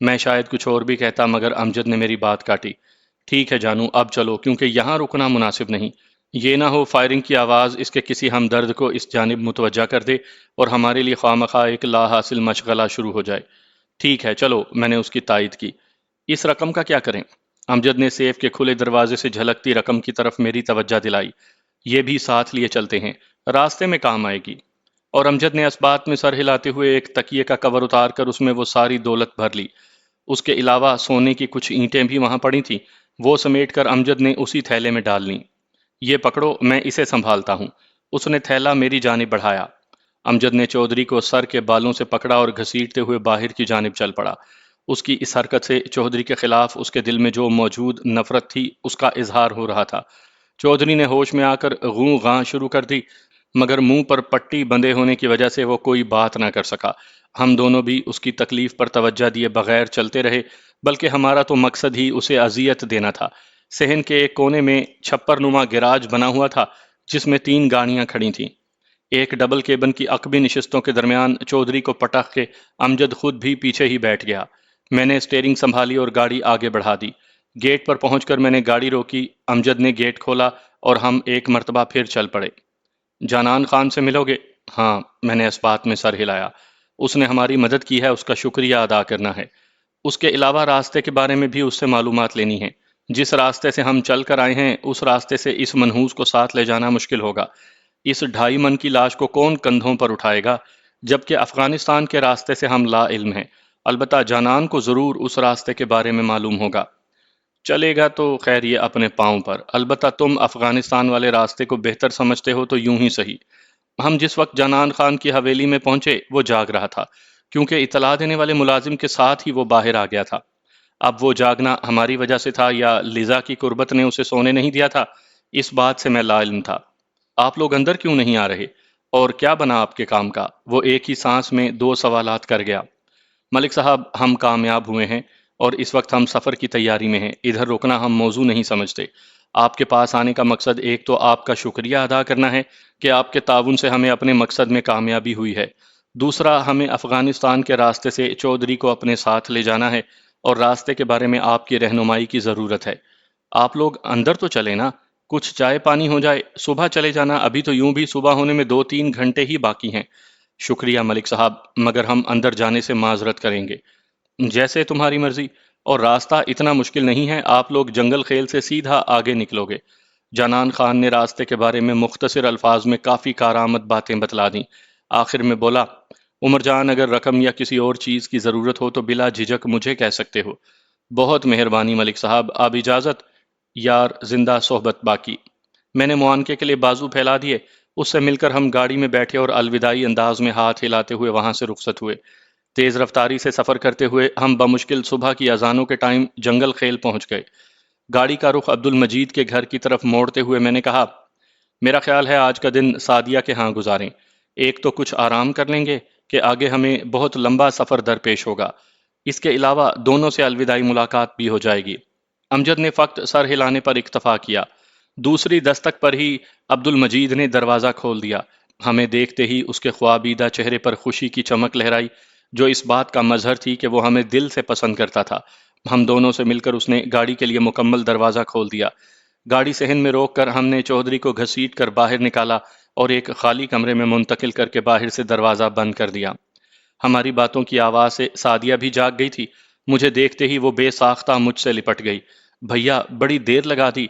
میں شاید کچھ اور بھی کہتا مگر امجد نے میری بات کاٹی۔ ٹھیک ہے جانو اب چلو کیونکہ یہاں رکنا مناسب نہیں۔ یہ نہ ہو فائرنگ کی آواز اس کے کسی ہمدرد کو اس جانب متوجہ کر دے اور ہمارے لیے خواہ مخواہ ایک لا حاصل مشغلہ شروع ہو جائے۔ ٹھیک ہے چلو، میں نے اس کی تائید کی۔ اس رقم کا کیا کریں؟ امجد نے سیف کے کھلے دروازے سے جھلکتی رقم کی طرف میری توجہ دلائی۔ یہ بھی ساتھ لیے چلتے ہیں، راستے میں کام آئے گی۔ اور امجد نے اسبات میں سر ہلاتے ہوئے ایک تکیے کا کور اتار کر اس میں وہ ساری دولت بھر لی۔ اس کے علاوہ سونے کی کچھ اینٹیں بھی وہاں پڑی تھیں، وہ سمیٹ کر امجد نے اسی تھیلے میں ڈال لیں۔ یہ پکڑو، میں اسے سنبھالتا ہوں۔ اس نے تھیلا میری جانب بڑھایا۔ امجد نے چودھری کو سر کے بالوں سے پکڑا اور گھسیٹتے ہوئے باہر کی جانب چل پڑا۔ اس کی اس حرکت سے چودھری کے خلاف اس کے دل میں جو موجود نفرت تھی اس کا اظہار ہو رہا تھا۔ چودھری نے ہوش میں آ کر غوں غاں شروع کر دی، مگر منہ پر پٹی بندھے ہونے کی وجہ سے وہ کوئی بات نہ کر سکا۔ ہم دونوں بھی اس کی تکلیف پر توجہ دیے بغیر چلتے رہے، بلکہ ہمارا تو مقصد ہی اسے اذیت دینا تھا۔ صحن کے ایک کونے میں چھپر نما گراج بنا ہوا تھا جس میں 3 گاڑیاں کھڑی تھیں۔ ایک ڈبل کیبن کی عقبی نشستوں کے درمیان چودھری کو پٹخ کے امجد خود بھی پیچھے ہی بیٹھ گیا۔ میں نے اسٹیئرنگ سنبھالی اور گاڑی آگے بڑھا دی۔ گیٹ پر پہنچ کر میں نے گاڑی روکی، امجد نے گیٹ کھولا اور ہم ایک مرتبہ پھر چل پڑے۔ جانان خان سے ملو گے؟ ہاں، میں نے اس بات میں سر ہلایا۔ اس نے ہماری مدد کی ہے، اس کا شکریہ ادا کرنا ہے۔ اس کے علاوہ راستے کے بارے میں بھی اس سے معلومات لینی ہے۔ جس راستے سے ہم چل کر آئے ہیں اس راستے سے اس منحوس کو ساتھ لے جانا مشکل ہوگا۔ اس 2.5 من کی لاش کو کون کندھوں پر اٹھائے گا؟ جبکہ افغانستان کے راستے سے ہم لا علم ہیں۔ البتہ جانان کو ضرور اس راستے کے بارے میں معلوم ہوگا۔ چلے گا تو خیر یہ اپنے پاؤں پر، البتہ تم افغانستان والے راستے کو بہتر سمجھتے ہو تو یوں ہی صحیح۔ ہم جس وقت جانان خان کی حویلی میں پہنچے وہ جاگ رہا تھا، کیونکہ اطلاع دینے والے ملازم کے ساتھ ہی وہ باہر آ گیا تھا۔ اب وہ جاگنا ہماری وجہ سے تھا یا لیزا کی قربت نے اسے سونے نہیں دیا تھا، اس بات سے میں لا علم تھا۔ آپ لوگ اندر کیوں نہیں آ رہے؟ اور کیا بنا آپ کے کام کا؟ وہ ایک ہی سانس میں 2 سوالات کر گیا۔ ملک صاحب، ہم کامیاب ہوئے ہیں اور اس وقت ہم سفر کی تیاری میں ہیں۔ ادھر رکنا ہم موضوع نہیں سمجھتے۔ آپ کے پاس آنے کا مقصد ایک تو آپ کا شکریہ ادا کرنا ہے کہ آپ کے تعاون سے ہمیں اپنے مقصد میں کامیابی ہوئی ہے۔ دوسرا، ہمیں افغانستان کے راستے سے چودھری کو اپنے ساتھ لے جانا ہے اور راستے کے بارے میں آپ کی رہنمائی کی ضرورت ہے۔ آپ لوگ اندر تو چلے نا، کچھ چائے پانی ہو جائے، صبح چلے جانا، ابھی تو یوں بھی صبح ہونے میں 2-3 گھنٹے ہی باقی ہیں۔ شکریہ ملک صاحب، مگر ہم اندر جانے سے معذرت کریں گے۔ جیسے تمہاری مرضی، اور راستہ اتنا مشکل نہیں ہے، آپ لوگ جنگل خیل سے سیدھا آگے نکلو گے۔ جانان خان نے راستے کے بارے میں مختصر الفاظ میں کافی کارآمد باتیں بتلا دیں۔ آخر میں بولا، عمر جان اگر رقم یا کسی اور چیز کی ضرورت ہو تو بلا جھجک مجھے کہہ سکتے ہو۔ بہت مہربانی ملک صاحب، اب اجازت؟ یار زندہ صحبت باقی۔ میں نے معانقے کے لیے بازو پھیلا دیے۔ اس سے مل کر ہم گاڑی میں بیٹھے اور الوداعی انداز میں ہاتھ ہلاتے ہوئے وہاں سے رخصت ہوئے۔ تیز رفتاری سے سفر کرتے ہوئے ہم بمشکل صبح کی اذانوں کے ٹائم جنگل خیل پہنچ گئے۔ گاڑی کا رخ عبد المجید کے گھر کی طرف موڑتے ہوئے میں نے کہا، میرا خیال ہے آج کا دن سعدیہ کے ہاں گزاریں۔ ایک تو کچھ آرام کر لیں گے کہ آگے ہمیں بہت لمبا سفر درپیش ہوگا۔ اس کے علاوہ دونوں سے الوداعی ملاقات بھی ہو جائے گی۔ امجد نے فقط سر ہلانے پر اکتفا کیا۔ دوسری دستک پر ہی عبد المجید نے دروازہ کھول دیا۔ ہمیں دیکھتے ہی اس کے خوابیدہ چہرے پر خوشی کی چمک لہرائی، جو اس بات کا مظہر تھی کہ وہ ہمیں دل سے پسند کرتا تھا۔ ہم دونوں سے مل کر اس نے گاڑی کے لیے مکمل دروازہ کھول دیا۔ گاڑی صحن میں روک کر ہم نے چودھری کو گھسیٹ کر باہر نکالا اور ایک خالی کمرے میں منتقل کر کے باہر سے دروازہ بند کر دیا۔ ہماری باتوں کی آواز سے سعدیہ بھی جاگ گئی تھی۔ مجھے دیکھتے ہی وہ بے ساختہ مجھ سے لپٹ گئی۔ بھیا بڑی دیر لگا دی۔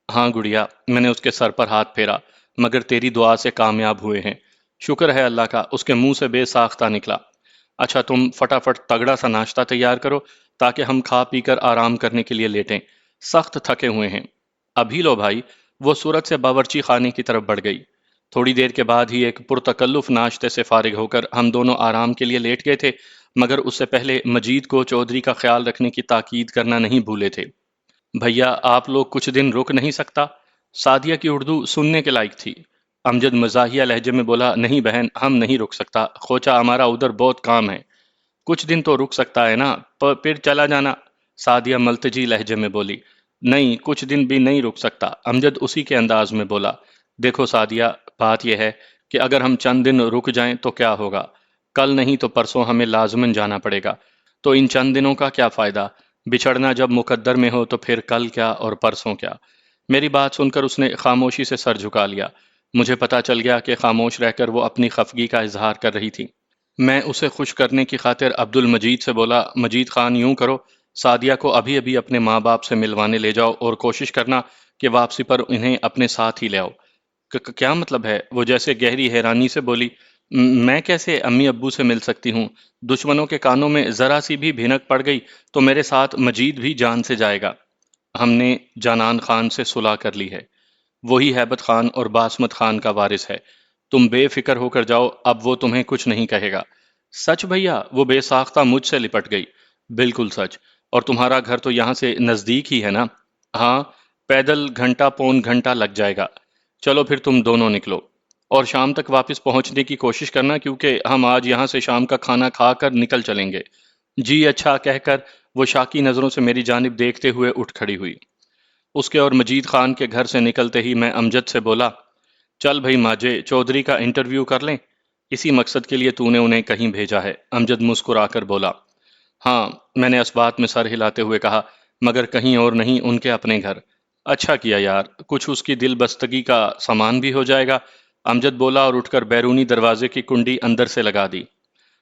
ہاں گڑیا، میں نے اس کے سر پر ہاتھ پھیرا، مگر تیری دعا سے کامیاب ہوئے ہیں۔ شکر ہے اللہ کا، اس کے منہ سے بے ساختہ نکلا۔ اچھا تم فٹافٹ تگڑا سا ناشتہ تیار کرو تاکہ ہم کھا پی کر آرام کرنے کے لیے لیٹیں، سخت تھکے ہوئے ہیں۔ ابھی لو بھائی، وہ صورت سے باورچی خانے کی طرف بڑھ گئی۔ تھوڑی دیر کے بعد ہی ایک پرتکلف ناشتے سے فارغ ہو کر ہم دونوں آرام کے لیے لیٹ گئے تھے، مگر اس سے پہلے مجید کو چودھری کا خیال رکھنے کی تاکید کرنا نہیں بھولے تھے۔ بھیا آپ لوگ کچھ دن رک نہیں سکتا؟ سعدیہ کی اردو سننے کے لائق تھی۔ امجد مزاحیہ لہجے میں بولا، نہیں بہن، ہم نہیں رک سکتا، خوچا ہمارا ادھر بہت کام ہے۔ کچھ دن تو رک سکتا ہے نا، پھر چلا جانا، سعدیہ ملتجی لہجے میں بولی۔ نہیں، کچھ دن بھی نہیں رک سکتا، امجد اسی کے انداز میں بولا۔ دیکھو سعدیہ، بات یہ ہے کہ اگر ہم چند دن رک جائیں تو کیا ہوگا؟ کل نہیں تو پرسوں ہمیں لازماً جانا پڑے گا۔ تو ان چند دنوں کا کیا فائدہ؟ بچھڑنا جب مقدر میں ہو تو پھر کل کیا اور پرسوں کیا؟ میری بات سن کر اس نے خاموشی سے سر جھکا لیا۔ مجھے پتا چل گیا کہ خاموش رہ کر وہ اپنی خفگی کا اظہار کر رہی تھی۔ میں اسے خوش کرنے کی خاطر عبد المجید سے بولا، مجید خان یوں کرو، سعدیہ کو ابھی ابھی اپنے ماں باپ سے ملوانے لے جاؤ اور کوشش کرنا کہ واپسی پر انہیں اپنے ساتھ ہی لے آؤ۔ کیا مطلب ہے؟ وہ جیسے گہری حیرانی سے بولی، میں کیسے امی ابو سے مل سکتی ہوں؟ دشمنوں کے کانوں میں ذرا سی بھی بھنک پڑ گئی تو میرے ساتھ مجید بھی جان سے جائے گا۔ ہم نے جانان خان سے صلح کر لی ہے، وہی ہیبت خان اور باسمت خان کا وارث ہے۔ تم بے فکر ہو کر جاؤ، اب وہ تمہیں کچھ نہیں کہے گا۔ سچ بھیا؟ وہ بے ساختہ مجھ سے لپٹ گئی۔ بالکل سچ، اور تمہارا گھر تو یہاں سے نزدیک ہی ہے نا؟ ہاں، پیدل گھنٹہ پون گھنٹہ لگ جائے گا۔ چلو پھر تم دونوں نکلو، اور شام تک واپس پہنچنے کی کوشش کرنا، کیونکہ ہم آج یہاں سے شام کا کھانا کھا کر نکل چلیں گے۔ جی اچھا کہہ کر وہ شاکی نظروں سے میری جانب دیکھتے ہوئے اٹھ کھڑی ہوئی۔ اس کے اور مجید خان کے گھر سے نکلتے ہی میں امجد سے بولا، چل بھائی ماجے، چودھری کا انٹرویو کر لیں، اسی مقصد کے لیے تو نے انہیں کہیں بھیجا ہے۔ امجد مسکرا کر بولا، ہاں، میں نے اس بات میں سر ہلاتے ہوئے کہا، مگر کہیں اور نہیں، ان کے اپنے گھر۔ اچھا کیا یار، کچھ اس کی دل بستگی کا سامان بھی ہو جائے گا۔ امجد بولا اور اٹھ کر بیرونی دروازے کی کنڈی اندر سے لگا دی۔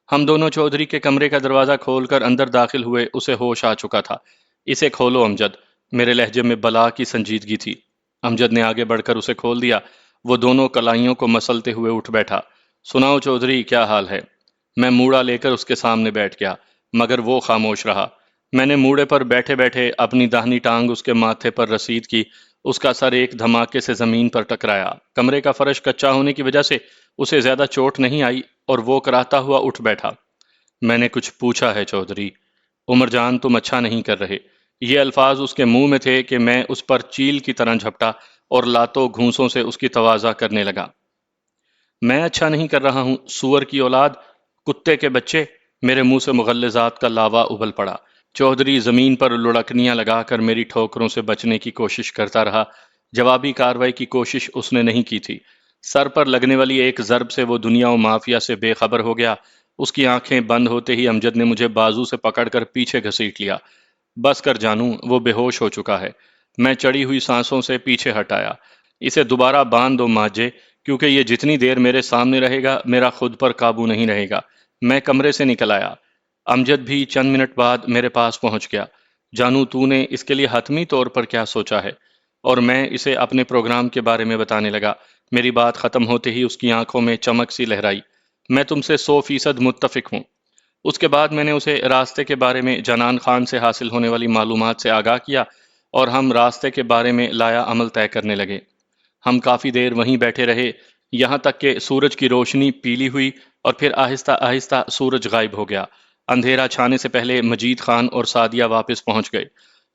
ہم دونوں چودھری کے کمرے کا دروازہ کھول کر اندر داخل ہوئے۔ اسے ہوش آ چکا تھا۔ اسے کھولو امجد، میرے لہجے میں بلا کی سنجیدگی تھی۔ امجد نے آگے بڑھ کر اسے کھول دیا۔ وہ دونوں کلائیوں کو مسلتے ہوئے اٹھ بیٹھا۔ سناؤ چودھری، کیا حال ہے؟ میں موڑا لے کر اس کے سامنے بیٹھ گیا، مگر وہ خاموش رہا۔ میں نے موڑے پر بیٹھے بیٹھے اپنی داہنی ٹانگ اس کے ماتھے پر رسید کی۔ اس کا سر ایک دھماکے سے زمین پر ٹکرایا۔ کمرے کا فرش کچا ہونے کی وجہ سے اسے زیادہ چوٹ نہیں آئی اور وہ کراتا ہوا اٹھ بیٹھا۔ میں نے کچھ پوچھا ہے چودھری؟ عمر جان، تم اچھا نہیں کر رہے۔ یہ الفاظ اس کے منہ میں تھے کہ میں اس پر چیل کی طرح جھپٹا اور لاتوں گھونسوں سے اس کی تواضع کرنے لگا۔ میں اچھا نہیں کر رہا ہوں؟ سور کی اولاد، کتے کے بچے! میرے منہ سے مغلظات کا لاوا ابل پڑا۔ چودھری زمین پر لڑکنیاں لگا کر میری ٹھوکروں سے بچنے کی کوشش کرتا رہا۔ جوابی کارروائی کی کوشش اس نے نہیں کی تھی۔ سر پر لگنے والی ایک ضرب سے وہ دنیا و مافیا سے بے خبر ہو گیا۔ اس کی آنکھیں بند ہوتے ہی امجد نے مجھے بازو سے پکڑ کر پیچھے گھسیٹ لیا۔ بس کر جانوں، وہ بے ہوش ہو چکا ہے۔ میں چڑی ہوئی سانسوں سے پیچھے ہٹایا۔ اسے دوبارہ باندھ دو ماجے، کیونکہ یہ جتنی دیر میرے سامنے رہے گا میرا خود پر قابو نہیں رہے گا۔ میں کمرے سے نکل آیا۔ امجد بھی چند منٹ بعد میرے پاس پہنچ گیا۔ جانو، تو نے اس کے لیے حتمی طور پر کیا سوچا ہے؟ اور میں اسے اپنے پروگرام کے بارے میں بتانے لگا۔ میری بات ختم ہوتے ہی اس کی آنکھوں میں چمک سی لہرائی۔ میں تم سے 100% متفق ہوں۔ اس کے بعد میں نے اسے راستے کے بارے میں جنان خان سے حاصل ہونے والی معلومات سے آگاہ کیا اور ہم راستے کے بارے میں لایا عمل طے کرنے لگے۔ ہم کافی دیر وہیں بیٹھے رہے، یہاں تک کہ سورج کی روشنی پیلی ہوئی اور پھر آہستہ آہستہ سورج غائب ہو گیا۔ اندھیرا چھانے سے پہلے مجید خان اور سعدیہ واپس پہنچ گئے۔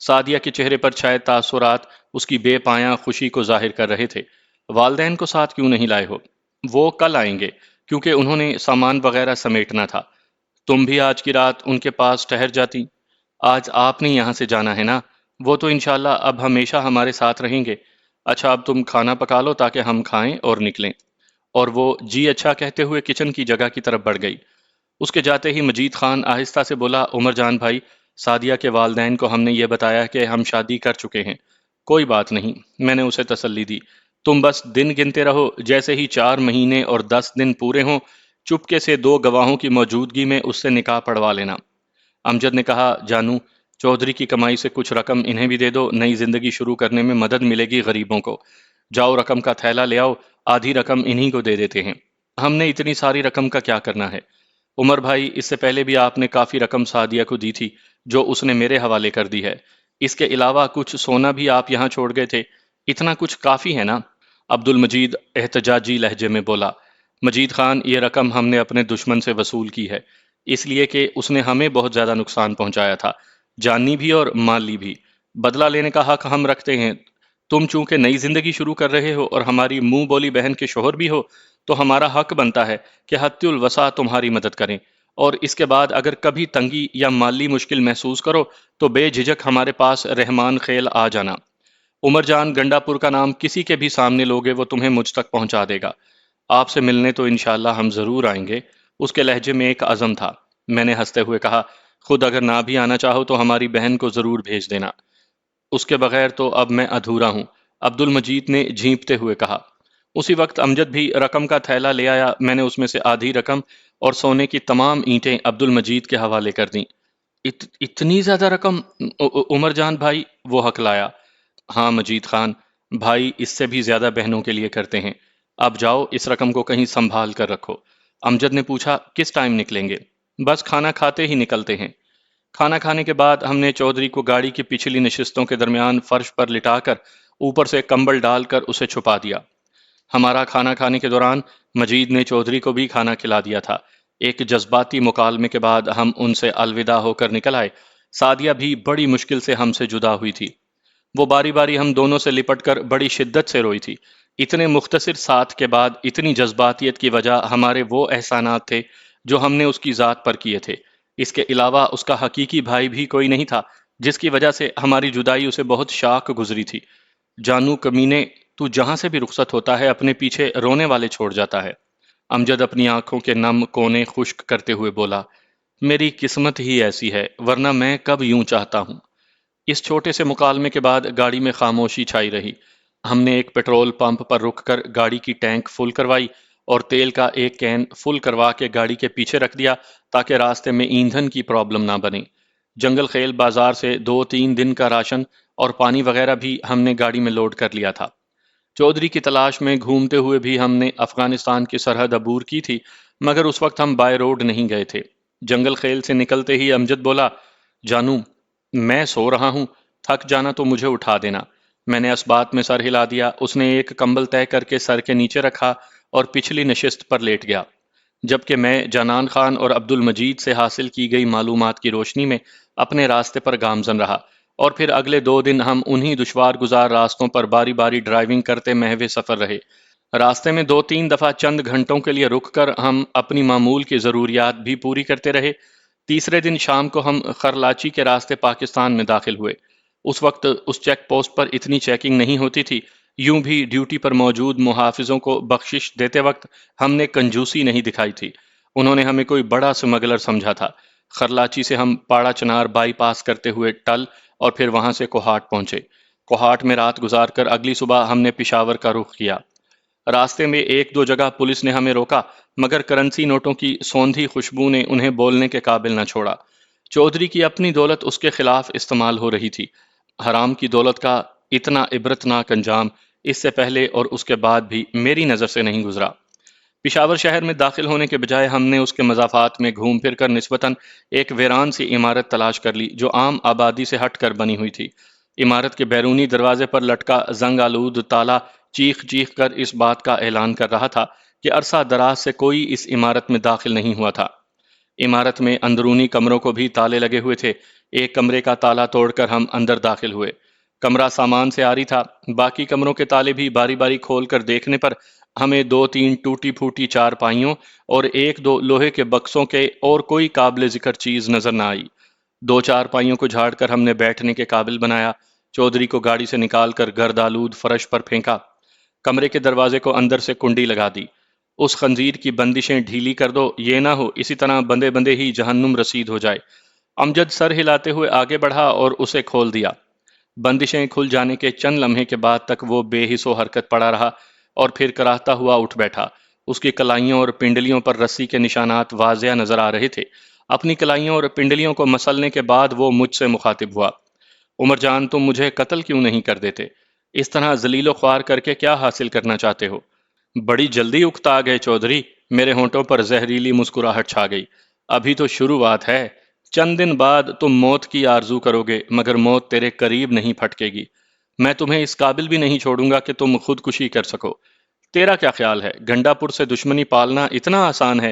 سعدیہ کے چہرے پر چھائے تاثرات اس کی بے پایاں خوشی کو ظاہر کر رہے تھے۔ والدین کو ساتھ کیوں نہیں لائے ہو؟ وہ کل آئیں گے، کیونکہ انہوں نے سامان وغیرہ سمیٹنا تھا۔ تم بھی آج کی رات ان کے پاس ٹھہر جاتی۔ آج آپ نے یہاں سے جانا ہے نا؟ وہ تو انشاءاللہ اب ہمیشہ ہمارے ساتھ رہیں گے۔ اچھا، اب تم کھانا پکا لو تاکہ ہم کھائیں اور نکلیں۔ اور وہ جی اچھا کہتے ہوئے کچن کی جگہ کی طرف بڑھ گئی۔ اس کے جاتے ہی مجید خان آہستہ سے بولا، عمر جان بھائی، سعدیہ کے والدین کو ہم نے یہ بتایا کہ ہم شادی کر چکے ہیں۔ کوئی بات نہیں، میں نے اسے تسلی دی۔ تم بس دن گنتے رہو، جیسے ہی 4 مہینے اور 10 دن پورے ہوں، چپکے سے 2 گواہوں کی موجودگی میں اس سے نکاح پڑھوا لینا۔ امجد نے کہا، جانو، چودھری کی کمائی سے کچھ رقم انہیں بھی دے دو، نئی زندگی شروع کرنے میں مدد ملے گی غریبوں کو۔ جاؤ رقم کا تھیلا لے آؤ، آدھی رقم انہی کو دے دیتے ہیں۔ ہم نے اتنی ساری رقم کا کیا کرنا ہے؟ عمر بھائی، اس سے پہلے بھی آپ نے کافی رقم سعدیہ کو دی تھی، جو اس نے میرے حوالے کر دی ہے۔ اس کے علاوہ کچھ سونا بھی آپ یہاں چھوڑ گئے تھے۔ اتنا کچھ کافی ہے نا؟ عبد المجید احتجاجی لہجے میں بولا، مجید خان، یہ رقم ہم نے اپنے دشمن سے وصول کی ہے، اس لیے کہ اس نے ہمیں بہت زیادہ نقصان پہنچایا تھا، جانی بھی اور مالی بھی۔ بدلہ لینے کا حق ہم رکھتے ہیں۔ تم چونکہ نئی زندگی شروع کر رہے ہو اور ہماری منہ بولی بہن کے شوہر بھی ہو، تو ہمارا حق بنتا ہے کہ حتی الوسع تمہاری مدد کریں، اور اس کے بعد اگر کبھی تنگی یا مالی مشکل محسوس کرو تو بے جھجک ہمارے پاس رحمان خیل آ جانا۔ عمر جان، گنڈا پور کا نام کسی کے بھی سامنے لوگے وہ تمہیں مجھ تک پہنچا دے گا۔ آپ سے ملنے تو انشاءاللہ ہم ضرور آئیں گے۔ اس کے لہجے میں ایک عزم تھا۔ میں نے ہنستے ہوئے کہا، خود اگر نہ بھی آنا چاہو تو ہماری بہن کو ضرور بھیج دینا، اس کے بغیر تو اب میں ادھورا ہوں، عبد المجید نے جھینپتے ہوئے کہا۔ اسی وقت امجد بھی رقم کا تھیلا لے آیا، میں نے اس میں سے آدھی رقم اور سونے کی تمام اینٹیں عبد المجید کے حوالے کر دیں۔ اتنی زیادہ رقم عمر جان بھائی، وہ ہکلایا۔ ہاں مجید خان بھائی، اس سے بھی زیادہ بہنوں کے لیے کرتے ہیں۔ اب جاؤ اس رقم کو کہیں سنبھال کر رکھو۔ امجد نے پوچھا کس ٹائم نکلیں گے؟ بس کھانا کھاتے ہی نکلتے ہیں۔ کھانا کھانے کے بعد ہم نے چودھری کو گاڑی کی پچھلی نشستوں کے درمیان فرش پر لٹا کر اوپر سے کمبل ڈال کر اسے چھپا دیا۔ ہمارا کھانا کھانے کے دوران مجید نے چودھری کو بھی کھانا کھلا دیا تھا۔ ایک جذباتی مکالمے کے بعد ہم ان سے الوداع ہو کر نکل آئے۔ سعدیہ بھی بڑی مشکل سے ہم سے جدا ہوئی تھی۔ وہ باری باری ہم دونوں سے لپٹ کر بڑی شدت سے روئی تھی۔ اتنے مختصر ساتھ کے بعد اتنی جذباتیت کی وجہ ہمارے وہ احسانات تھے جو ہم نے اس کی ذات پر کیے تھے۔ اس کے علاوہ اس کا حقیقی بھائی بھی کوئی نہیں تھا، جس کی وجہ سے ہماری جدائی اسے بہت شاق گزری تھی۔ جانو کمینے، تو جہاں سے بھی رخصت ہوتا ہے اپنے پیچھے رونے والے چھوڑ جاتا ہے۔ امجد اپنی آنکھوں کے نم کونے خشک کرتے ہوئے بولا، میری قسمت ہی ایسی ہے، ورنہ میں کب یوں چاہتا ہوں۔ اس چھوٹے سے مکالمے کے بعد گاڑی میں خاموشی چھائی رہی۔ ہم نے ایک پیٹرول پمپ پر رک کر گاڑی کی ٹینک فل کروائی اور تیل کا ایک کین فل کروا کے گاڑی کے پیچھے رکھ دیا تاکہ راستے میں ایندھن کی پرابلم نہ بنے۔ جنگل خیل بازار سے 2-3 دن کا راشن اور پانی وغیرہ بھی ہم نے گاڑی میں لوڈ کر لیا تھا۔ چودھری کی تلاش میں گھومتے ہوئے بھی ہم نے افغانستان کی سرحد عبور کی تھی، مگر اس وقت ہم بائی روڈ نہیں گئے تھے۔ جنگل خیل سے نکلتے ہی امجد بولا، جانو میں سو رہا ہوں، تھک جانا تو مجھے اٹھا دینا۔ میں نے اس بات میں سر ہلا دیا۔ اس نے ایک کمبل طے کر کے سر کے نیچے رکھا اور پچھلی نشست پر لیٹ گیا، جبکہ میں جانان خان اور عبد المجید سے حاصل کی گئی معلومات کی روشنی میں اپنے راستے پر گامزن رہا، اور پھر اگلے 2 دن ہم انہی دشوار گزار راستوں پر باری باری ڈرائیونگ کرتے محو سفر رہے۔ راستے میں 2-3 دفعہ چند گھنٹوں کے لیے رک کر ہم اپنی معمول کی ضروریات بھی پوری کرتے رہے۔ تیسرے دن شام کو ہم خرلاچی کے راستے پاکستان میں داخل ہوئے۔ اس وقت اس چیک پوسٹ پر اتنی چیکنگ نہیں ہوتی تھی۔ یوں بھی ڈیوٹی پر موجود محافظوں کو بخشش دیتے وقت ہم نے کنجوسی نہیں دکھائی تھی۔ انہوں نے ہمیں کوئی بڑا سمگلر سمجھا تھا۔ خرلاچی سے ہم پاڑا چنار بائی پاس کرتے ہوئے ٹل اور پھر وہاں سے کوہاٹ پہنچے۔ کوہاٹ میں رات گزار کر اگلی صبح ہم نے پشاور کا رخ کیا۔ راستے میں 1-2 جگہ پولیس نے ہمیں روکا، مگر کرنسی نوٹوں کی سوندھی خوشبو نے انہیں بولنے کے قابل نہ چھوڑا۔ چودھری کی اپنی دولت اس کے خلاف استعمال ہو رہی تھی۔ حرام کی دولت کا اتنا عبرتناک انجام اس سے پہلے اور اس کے بعد بھی میری نظر سے نہیں گزرا۔ پشاور شہر میں داخل ہونے کے بجائے ہم نے اس کے مضافات میں گھوم پھر کر نسبتاً ایک ویران سی عمارت تلاش کر لی جو عام آبادی سے ہٹ کر بنی ہوئی تھی۔ عمارت کے بیرونی دروازے پر لٹکا زنگ آلود تالا چیخ چیخ کر اس بات کا اعلان کر رہا تھا کہ عرصہ دراز سے کوئی اس عمارت میں داخل نہیں ہوا تھا۔ عمارت میں اندرونی کمروں کو بھی تالے لگے ہوئے تھے۔ ایک کمرے کا تالا توڑ کر ہم اندر داخل ہوئے۔ کمرہ سامان سے عاری تھا۔ باقی کمروں کے تالے بھی باری باری کھول کر دیکھنے پر ہمیں 2-3 ٹوٹی پھوٹی چارپائیوں اور 1-2 لوہے کے بکسوں کے اور کوئی قابل ذکر چیز نظر نہ آئی۔ 2 چارپائیوں کو جھاڑ کر ہم نے بیٹھنے کے قابل بنایا۔ چودھری کو گاڑی سے نکال کر گرد آلود فرش پر پھینکا۔ کمرے کے دروازے کو اندر سے کنڈی لگا دی۔ اس خنزیر کی بندشیں ڈھیلی کر دو، یہ نہ ہو اسی طرح بندے بندے ہی جہنم رسید ہو جائے۔ امجد سر ہلاتے ہوئے آگے بڑھا اور اسے کھول دیا۔ بندشیں کھل جانے کے چند لمحے کے بعد تک وہ بے حس و حرکت پڑا رہا اور پھر کراہتا ہوا اٹھ بیٹھا۔ اس کی کلائیوں اور پنڈلیوں پر رسی کے نشانات واضح نظر آ رہے تھے۔ اپنی کلائیوں اور پنڈلیوں کو مسلنے کے بعد وہ مجھ سے مخاطب ہوا، عمر جان تم مجھے قتل کیوں نہیں کر دیتے؟ اس طرح ذلیل و خوار کر کے کیا حاصل کرنا چاہتے ہو؟ بڑی جلدی اکتا گئے چودھری، میرے ہونٹوں پر زہریلی مسکراہٹ چھا گئی۔ ابھی تو شروعات ہے، چند دن بعد تم موت کی آرزو کرو گے مگر موت تیرے قریب نہیں پھٹکے گی۔ میں تمہیں اس قابل بھی نہیں چھوڑوں گا کہ تم خودکشی کر سکو۔ تیرا کیا خیال ہے گنڈا پور سے دشمنی پالنا اتنا آسان ہے؟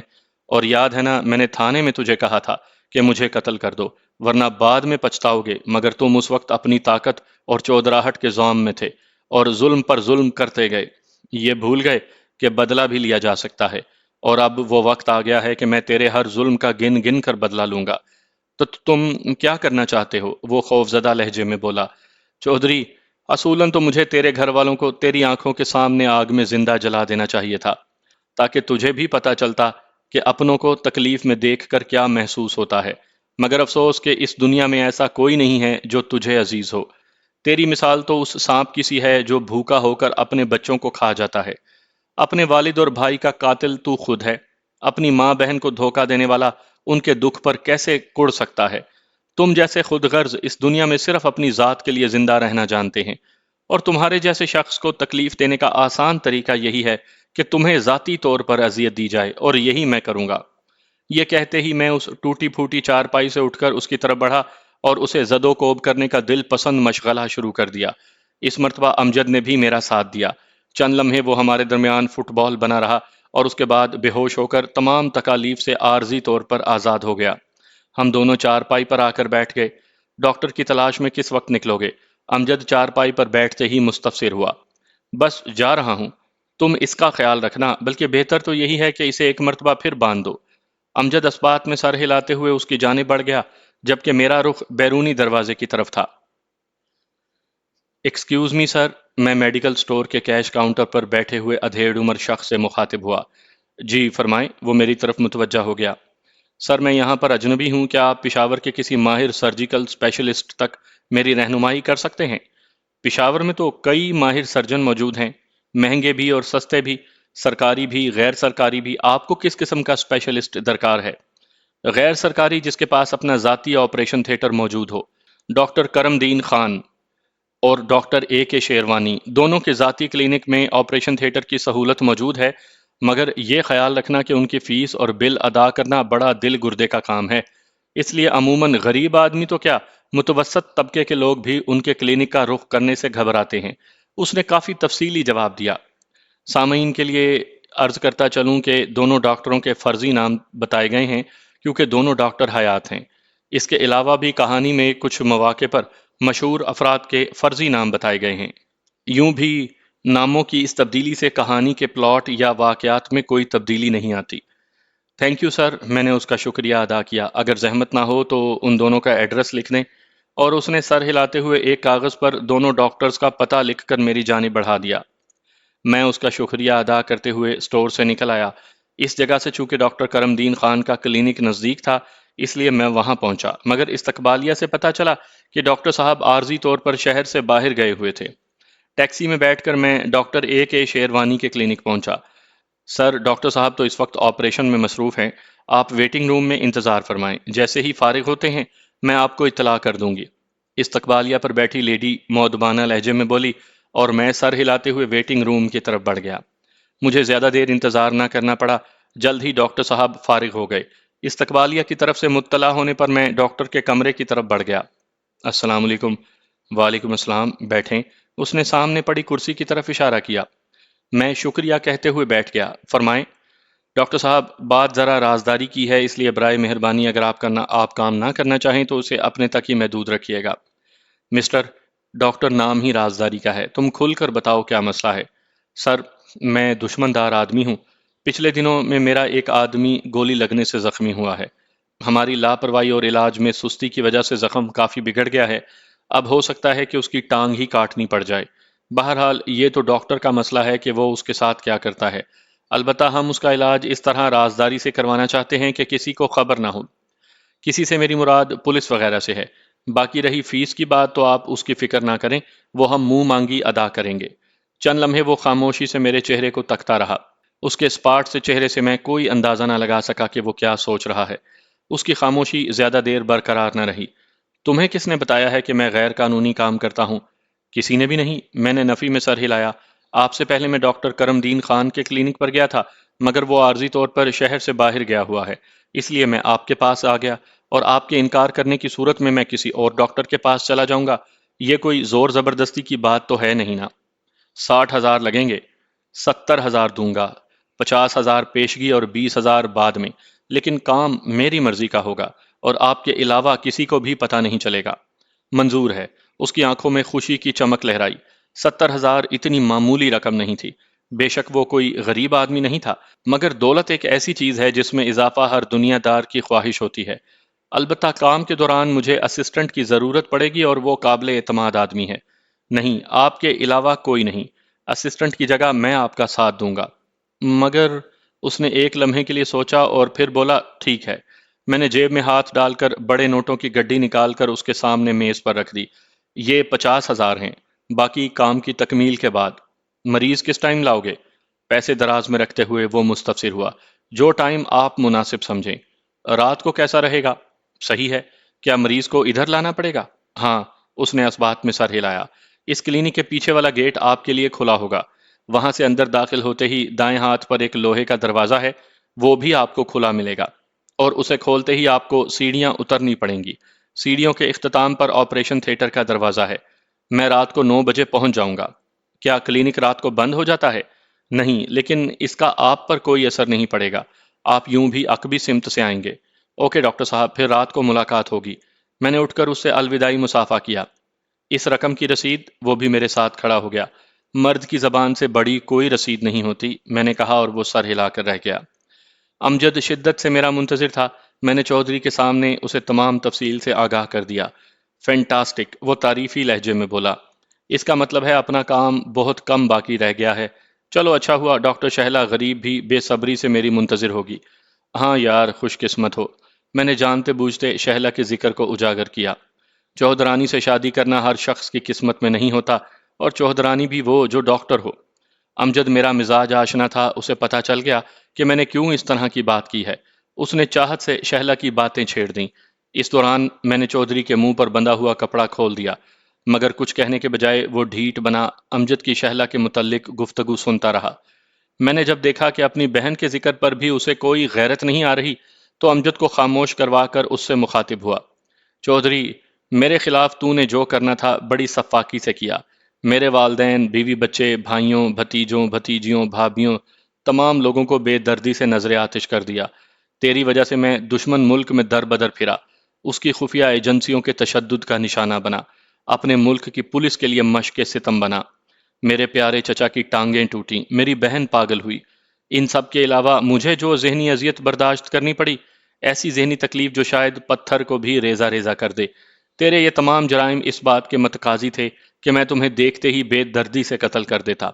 اور یاد ہے نا میں نے تھانے میں تجھے کہا تھا کہ مجھے قتل کر دو، ورنہ بعد میں پچھتاؤ گے، مگر تم اس وقت اپنی طاقت اور چودراہٹ کے زوم میں تھے اور ظلم پر ظلم کرتے گئے۔ یہ بھول گئے کہ بدلہ بھی لیا جا سکتا ہے، اور اب وہ وقت آ گیا ہے کہ میں تیرے ہر ظلم کا گن گن کر بدلہ لوں گا۔ تو تم کیا کرنا چاہتے ہو؟ وہ خوفزدہ لہجے میں بولا۔ چودھری، اصولاً تو مجھے تیرے گھر والوں کو تیری آنکھوں کے سامنے آگ میں زندہ جلا دینا چاہیے تھا، تاکہ تجھے بھی پتا چلتا کہ اپنوں کو تکلیف میں دیکھ کر کیا محسوس ہوتا ہے۔ مگر افسوس کہ اس دنیا میں ایسا کوئی نہیں ہے جو تجھے عزیز ہو۔ تیری مثال تو اس سانپ کی سی ہے جو بھوکا ہو کر اپنے بچوں کو کھا جاتا ہے۔ اپنے والد اور بھائی کا قاتل تو خود ہے۔ اپنی ماں بہن کو دھوکہ دینے والا ان کے دکھ پر کیسے کڑ سکتا ہے؟ تم جیسے خود غرض اس دنیا میں صرف اپنی ذات کے لیے زندہ رہنا جانتے ہیں، اور تمہارے جیسے شخص کو تکلیف دینے کا آسان طریقہ یہی ہے کہ تمہیں ذاتی طور پر اذیت دی جائے، اور یہی میں کروں گا۔ یہ کہتے ہی میں اس ٹوٹی پھوٹی چارپائی سے اٹھ کر اس کی طرف بڑھا اور اسے زد و کوب کرنے کا دل پسند مشغلہ شروع کر دیا۔ اس مرتبہ امجد نے بھی میرا ساتھ دیا۔ چند لمحے وہ ہمارے درمیان فٹ بال بنا رہا اور اس کے بعد بے ہوش ہو کر تمام تکالیف سے عارضی طور پر آزاد ہو گیا۔ ہم دونوں چارپائی پر آ کر بیٹھ گئے۔ ڈاکٹر کی تلاش میں کس وقت نکلو گے؟ امجد چارپائی پر بیٹھتے ہی مستفسر ہوا۔ بس جا رہا ہوں، تم اس کا خیال رکھنا، بلکہ بہتر تو یہی ہے کہ اسے ایک مرتبہ پھر باندھ دو۔ امجد اسبات میں سر ہلاتے ہوئے اس کی جانب بڑھ گیا، جبکہ میرا رخ بیرونی دروازے کی طرف تھا۔ ایکسکیوز می سر، میں میڈیکل سٹور کے کیش کاؤنٹر پر بیٹھے ہوئے ادھیڑ عمر شخص سے مخاطب ہوا۔ جی فرمائیں، وہ میری طرف متوجہ ہو گیا۔ سر میں یہاں پر اجنبی ہوں، کیا آپ پشاور کے کسی ماہر سرجیکل اسپیشلسٹ تک میری رہنمائی کر سکتے ہیں؟ پشاور میں تو کئی ماہر سرجن موجود ہیں، مہنگے بھی اور سستے بھی، سرکاری بھی غیر سرکاری بھی۔ آپ کو کس قسم کا اسپیشلسٹ درکار ہے؟ غیر سرکاری جس کے پاس اپنا ذاتی آپریشن تھیٹر موجود ہو۔ ڈاکٹر کرم دین خان اور ڈاکٹر اے کے شیروانی دونوں کے ذاتی کلینک میں آپریشن تھیٹر کی سہولت موجود ہے، مگر یہ خیال رکھنا کہ ان کی فیس اور بل ادا کرنا بڑا دل گردے کا کام ہے۔ اس لیے عموماً غریب آدمی تو کیا، متوسط طبقے کے لوگ بھی ان کے کلینک کا رخ کرنے سے گھبراتے ہیں۔ اس نے کافی تفصیلی جواب دیا۔ سامعین کے لیے عرض کرتا چلوں کہ دونوں ڈاکٹروں کے فرضی نام بتائے گئے ہیں کیونکہ دونوں ڈاکٹر حیات ہیں۔ اس کے علاوہ بھی کہانی میں کچھ مواقع پر مشہور افراد کے فرضی نام بتائے گئے ہیں۔ یوں بھی ناموں کی اس تبدیلی سے کہانی کے پلاٹ یا واقعات میں کوئی تبدیلی نہیں آتی۔ تھینک یو سر، میں نے اس کا شکریہ ادا کیا۔ اگر زحمت نہ ہو تو ان دونوں کا ایڈریس لکھ دیں، اور اس نے سر ہلاتے ہوئے ایک کاغذ پر دونوں ڈاکٹرز کا پتہ لکھ کر میری جانب بڑھا دیا۔ میں اس کا شکریہ ادا کرتے ہوئے اسٹور سے نکل آیا۔ اس جگہ سے چونکہ ڈاکٹر کرم دین خان کا کلینک نزدیک تھا، اس لیے میں وہاں پہنچا، مگر استقبالیہ سے پتہ چلا کہ ڈاکٹر صاحب عارضی طور پر شہر سے باہر گئے ہوئے تھے۔ ٹیکسی میں بیٹھ کر میں ڈاکٹر اے کے شیروانی کے کلینک پہنچا۔ سر، ڈاکٹر صاحب تو اس وقت آپریشن میں مصروف ہیں، آپ ویٹنگ روم میں انتظار فرمائیں، جیسے ہی فارغ ہوتے ہیں میں آپ کو اطلاع کر دوں گی۔ استقبالیہ پر بیٹھی لیڈی مؤدبانہ لہجے میں بولی، اور میں سر ہلاتے ہوئے ویٹنگ روم کی طرف بڑھ گیا۔ مجھے زیادہ دیر انتظار نہ کرنا پڑا، جلد ہی ڈاکٹر صاحب فارغ ہو گئے۔ استقبالیہ کی طرف سے مطلع ہونے پر میں ڈاکٹر کے کمرے کی طرف بڑھ گیا۔ السلام علیکم۔ وعلیکم السلام، بیٹھیں۔ اس نے سامنے پڑی کرسی کی طرف اشارہ کیا۔ میں شکریہ کہتے ہوئے بیٹھ گیا۔ فرمائیں۔ ڈاکٹر صاحب، بات ذرا رازداری کی ہے، اس لیے برائے مہربانی اگر آپ کام نہ کرنا چاہیں تو اسے اپنے تک ہی محدود رکھیے گا۔ مسٹر، ڈاکٹر نام ہی رازداری کا ہے، تم کھل کر بتاؤ کیا مسئلہ ہے۔ سر، میں دشمن دار آدمی ہوں۔ پچھلے دنوں میں میرا ایک آدمی گولی لگنے سے زخمی ہوا ہے۔ ہماری لاپرواہی اور علاج میں سستی کی وجہ سے زخم کافی بگڑ گیا ہے۔ اب ہو سکتا ہے کہ اس کی ٹانگ ہی کاٹنی پڑ جائے۔ بہرحال یہ تو ڈاکٹر کا مسئلہ ہے کہ وہ اس کے ساتھ کیا کرتا ہے۔ البتہ ہم اس کا علاج اس طرح رازداری سے کروانا چاہتے ہیں کہ کسی کو خبر نہ ہو۔ کسی سے میری مراد پولیس وغیرہ سے ہے۔ باقی رہی فیس کی بات تو آپ اس کی فکر نہ کریں، وہ ہم منہ مانگی ادا کریں گے۔ چند لمحے وہ خاموشی سے میرے چہرے کو تکتا رہا۔ اس کے اسپاٹ سے چہرے سے میں کوئی اندازہ نہ لگا سکا کہ وہ کیا سوچ رہا ہے۔ اس کی خاموشی زیادہ دیر برقرار نہ رہی۔ تمہیں کس نے بتایا ہے کہ میں غیر قانونی کام کرتا ہوں؟ کسی نے بھی نہیں، میں نے نفی میں سر ہلایا۔ آپ سے پہلے میں ڈاکٹر کرم دین خان کے کلینک پر گیا تھا، مگر وہ عارضی طور پر شہر سے باہر گیا ہوا ہے، اس لیے میں آپ کے پاس آ گیا، اور آپ کے انکار کرنے کی صورت میں کسی اور ڈاکٹر کے پاس چلا جاؤں گا۔ یہ کوئی زور زبردستی کی بات تو ہے نہیں نا؟ 60,000 لگیں گے؟ 70,000 دوں گا، 50,000 پیشگی اور 20,000 بعد میں، لیکن کام میری مرضی کا ہوگا اور آپ کے علاوہ کسی کو بھی پتہ نہیں چلے گا۔ منظور ہے۔ اس کی آنکھوں میں خوشی کی چمک لہرائی۔ 70,000 اتنی معمولی رقم نہیں تھی۔ بے شک وہ کوئی غریب آدمی نہیں تھا، مگر دولت ایک ایسی چیز ہے جس میں اضافہ ہر دنیا دار کی خواہش ہوتی ہے۔ البتہ کام کے دوران مجھے اسسٹنٹ کی ضرورت پڑے گی اور وہ قابل اعتماد آدمی ہے۔ نہیں، آپ کے علاوہ کوئی نہیں۔ اسسٹنٹ کی جگہ میں آپ کا ساتھ دوں گا۔ مگر اس نے ایک لمحے کے لیے سوچا اور پھر بولا، ٹھیک ہے، میں نے جیب میں ہاتھ ڈال کر بڑے نوٹوں کی گڈی نکال کر اس کے سامنے میز پر رکھ دی۔ یہ 50,000 ہیں، باقی کام کی تکمیل کے بعد۔ مریض کس ٹائم لاؤ گے؟ پیسے دراز میں رکھتے ہوئے وہ مستفسر ہوا۔ جو ٹائم آپ مناسب سمجھیں۔ رات کو کیسا رہے گا؟ صحیح ہے۔ کیا مریض کو ادھر لانا پڑے گا؟ ہاں، اس نے اس بات میں سر ہلایا۔ اس کلینک کے پیچھے والا گیٹ آپ کے لیے کھلا ہوگا۔ وہاں سے اندر داخل ہوتے ہی دائیں ہاتھ پر ایک لوہے کا دروازہ ہے، وہ بھی آپ کو کھلا ملے گا، اور اسے کھولتے ہی آپ کو سیڑھیاں اترنی پڑیں گی۔ سیڑھیوں کے اختتام پر آپریشن تھیٹر کا دروازہ ہے۔ میں رات کو 9 بجے پہنچ جاؤں گا۔ کیا کلینک رات کو بند ہو جاتا ہے؟ نہیں، لیکن اس کا آپ پر کوئی اثر نہیں پڑے گا۔ آپ یوں بھی عقبی سمت سے آئیں گے۔ اوکے ڈاکٹر صاحب، پھر رات کو ملاقات ہوگی۔ میں نے اٹھ کر اس سے الوداعی مصافحہ کیا۔ اس رقم کی رسید؟ وہ بھی میرے ساتھ کھڑا ہو گیا۔ مرد کی زبان سے بڑی کوئی رسید نہیں ہوتی، میں نے کہا، اور وہ سر ہلا کر رہ گیا۔ امجد شدت سے میرا منتظر تھا۔ میں نے چودھری کے سامنے اسے تمام تفصیل سے آگاہ کر دیا۔ فینٹاسٹک، وہ تعریفی لہجے میں بولا۔ اس کا مطلب ہے اپنا کام بہت کم باقی رہ گیا ہے۔ چلو اچھا ہوا، ڈاکٹر شہلا غریب بھی بے صبری سے میری منتظر ہوگی۔ ہاں یار، خوش قسمت ہو۔ میں نے جانتے بوجھتے شہلا کے ذکر کو اجاگر کیا۔ چودھرانی سے شادی کرنا ہر شخص کی قسمت میں نہیں ہوتا، اور چودھرانی بھی وہ جو ڈاکٹر ہو۔ امجد میرا مزاج آشنا تھا، اسے پتہ چل گیا کہ میں نے کیوں اس طرح کی بات کی ہے۔ اس نے چاہت سے شہلا کی باتیں چھیڑ دیں۔ اس دوران میں نے چودھری کے منہ پر بندھا ہوا کپڑا کھول دیا، مگر کچھ کہنے کے بجائے وہ ڈھیٹ بنا امجد کی شہلا کے متعلق گفتگو سنتا رہا۔ میں نے جب دیکھا کہ اپنی بہن کے ذکر پر بھی اسے کوئی غیرت نہیں آ رہی، تو امجد کو خاموش کروا کر اس سے مخاطب ہوا۔ چودھری، میرے خلاف تو نے جو کرنا تھا بڑی صفاقی سے کیا۔ میرے والدین، بیوی بچے، بھائیوں، بھتیجوں، بھتیجیوں، بھابھیوں، تمام لوگوں کو بے دردی سے نظر آتش کر دیا۔ تیری وجہ سے میں دشمن ملک میں در بدر پھرا، اس کی خفیہ ایجنسیوں کے تشدد کا نشانہ بنا، اپنے ملک کی پولیس کے لیے مشق ستم بنا۔ میرے پیارے چچا کی ٹانگیں ٹوٹیں، میری بہن پاگل ہوئی۔ ان سب کے علاوہ مجھے جو ذہنی اذیت برداشت کرنی پڑی، ایسی ذہنی تکلیف جو شاید پتھر کو بھی ریزہ ریزہ کر دے۔ تیرے یہ تمام جرائم اس بات کے متقاضی تھے کہ میں تمہیں دیکھتے ہی بے دردی سے قتل کر دیتا،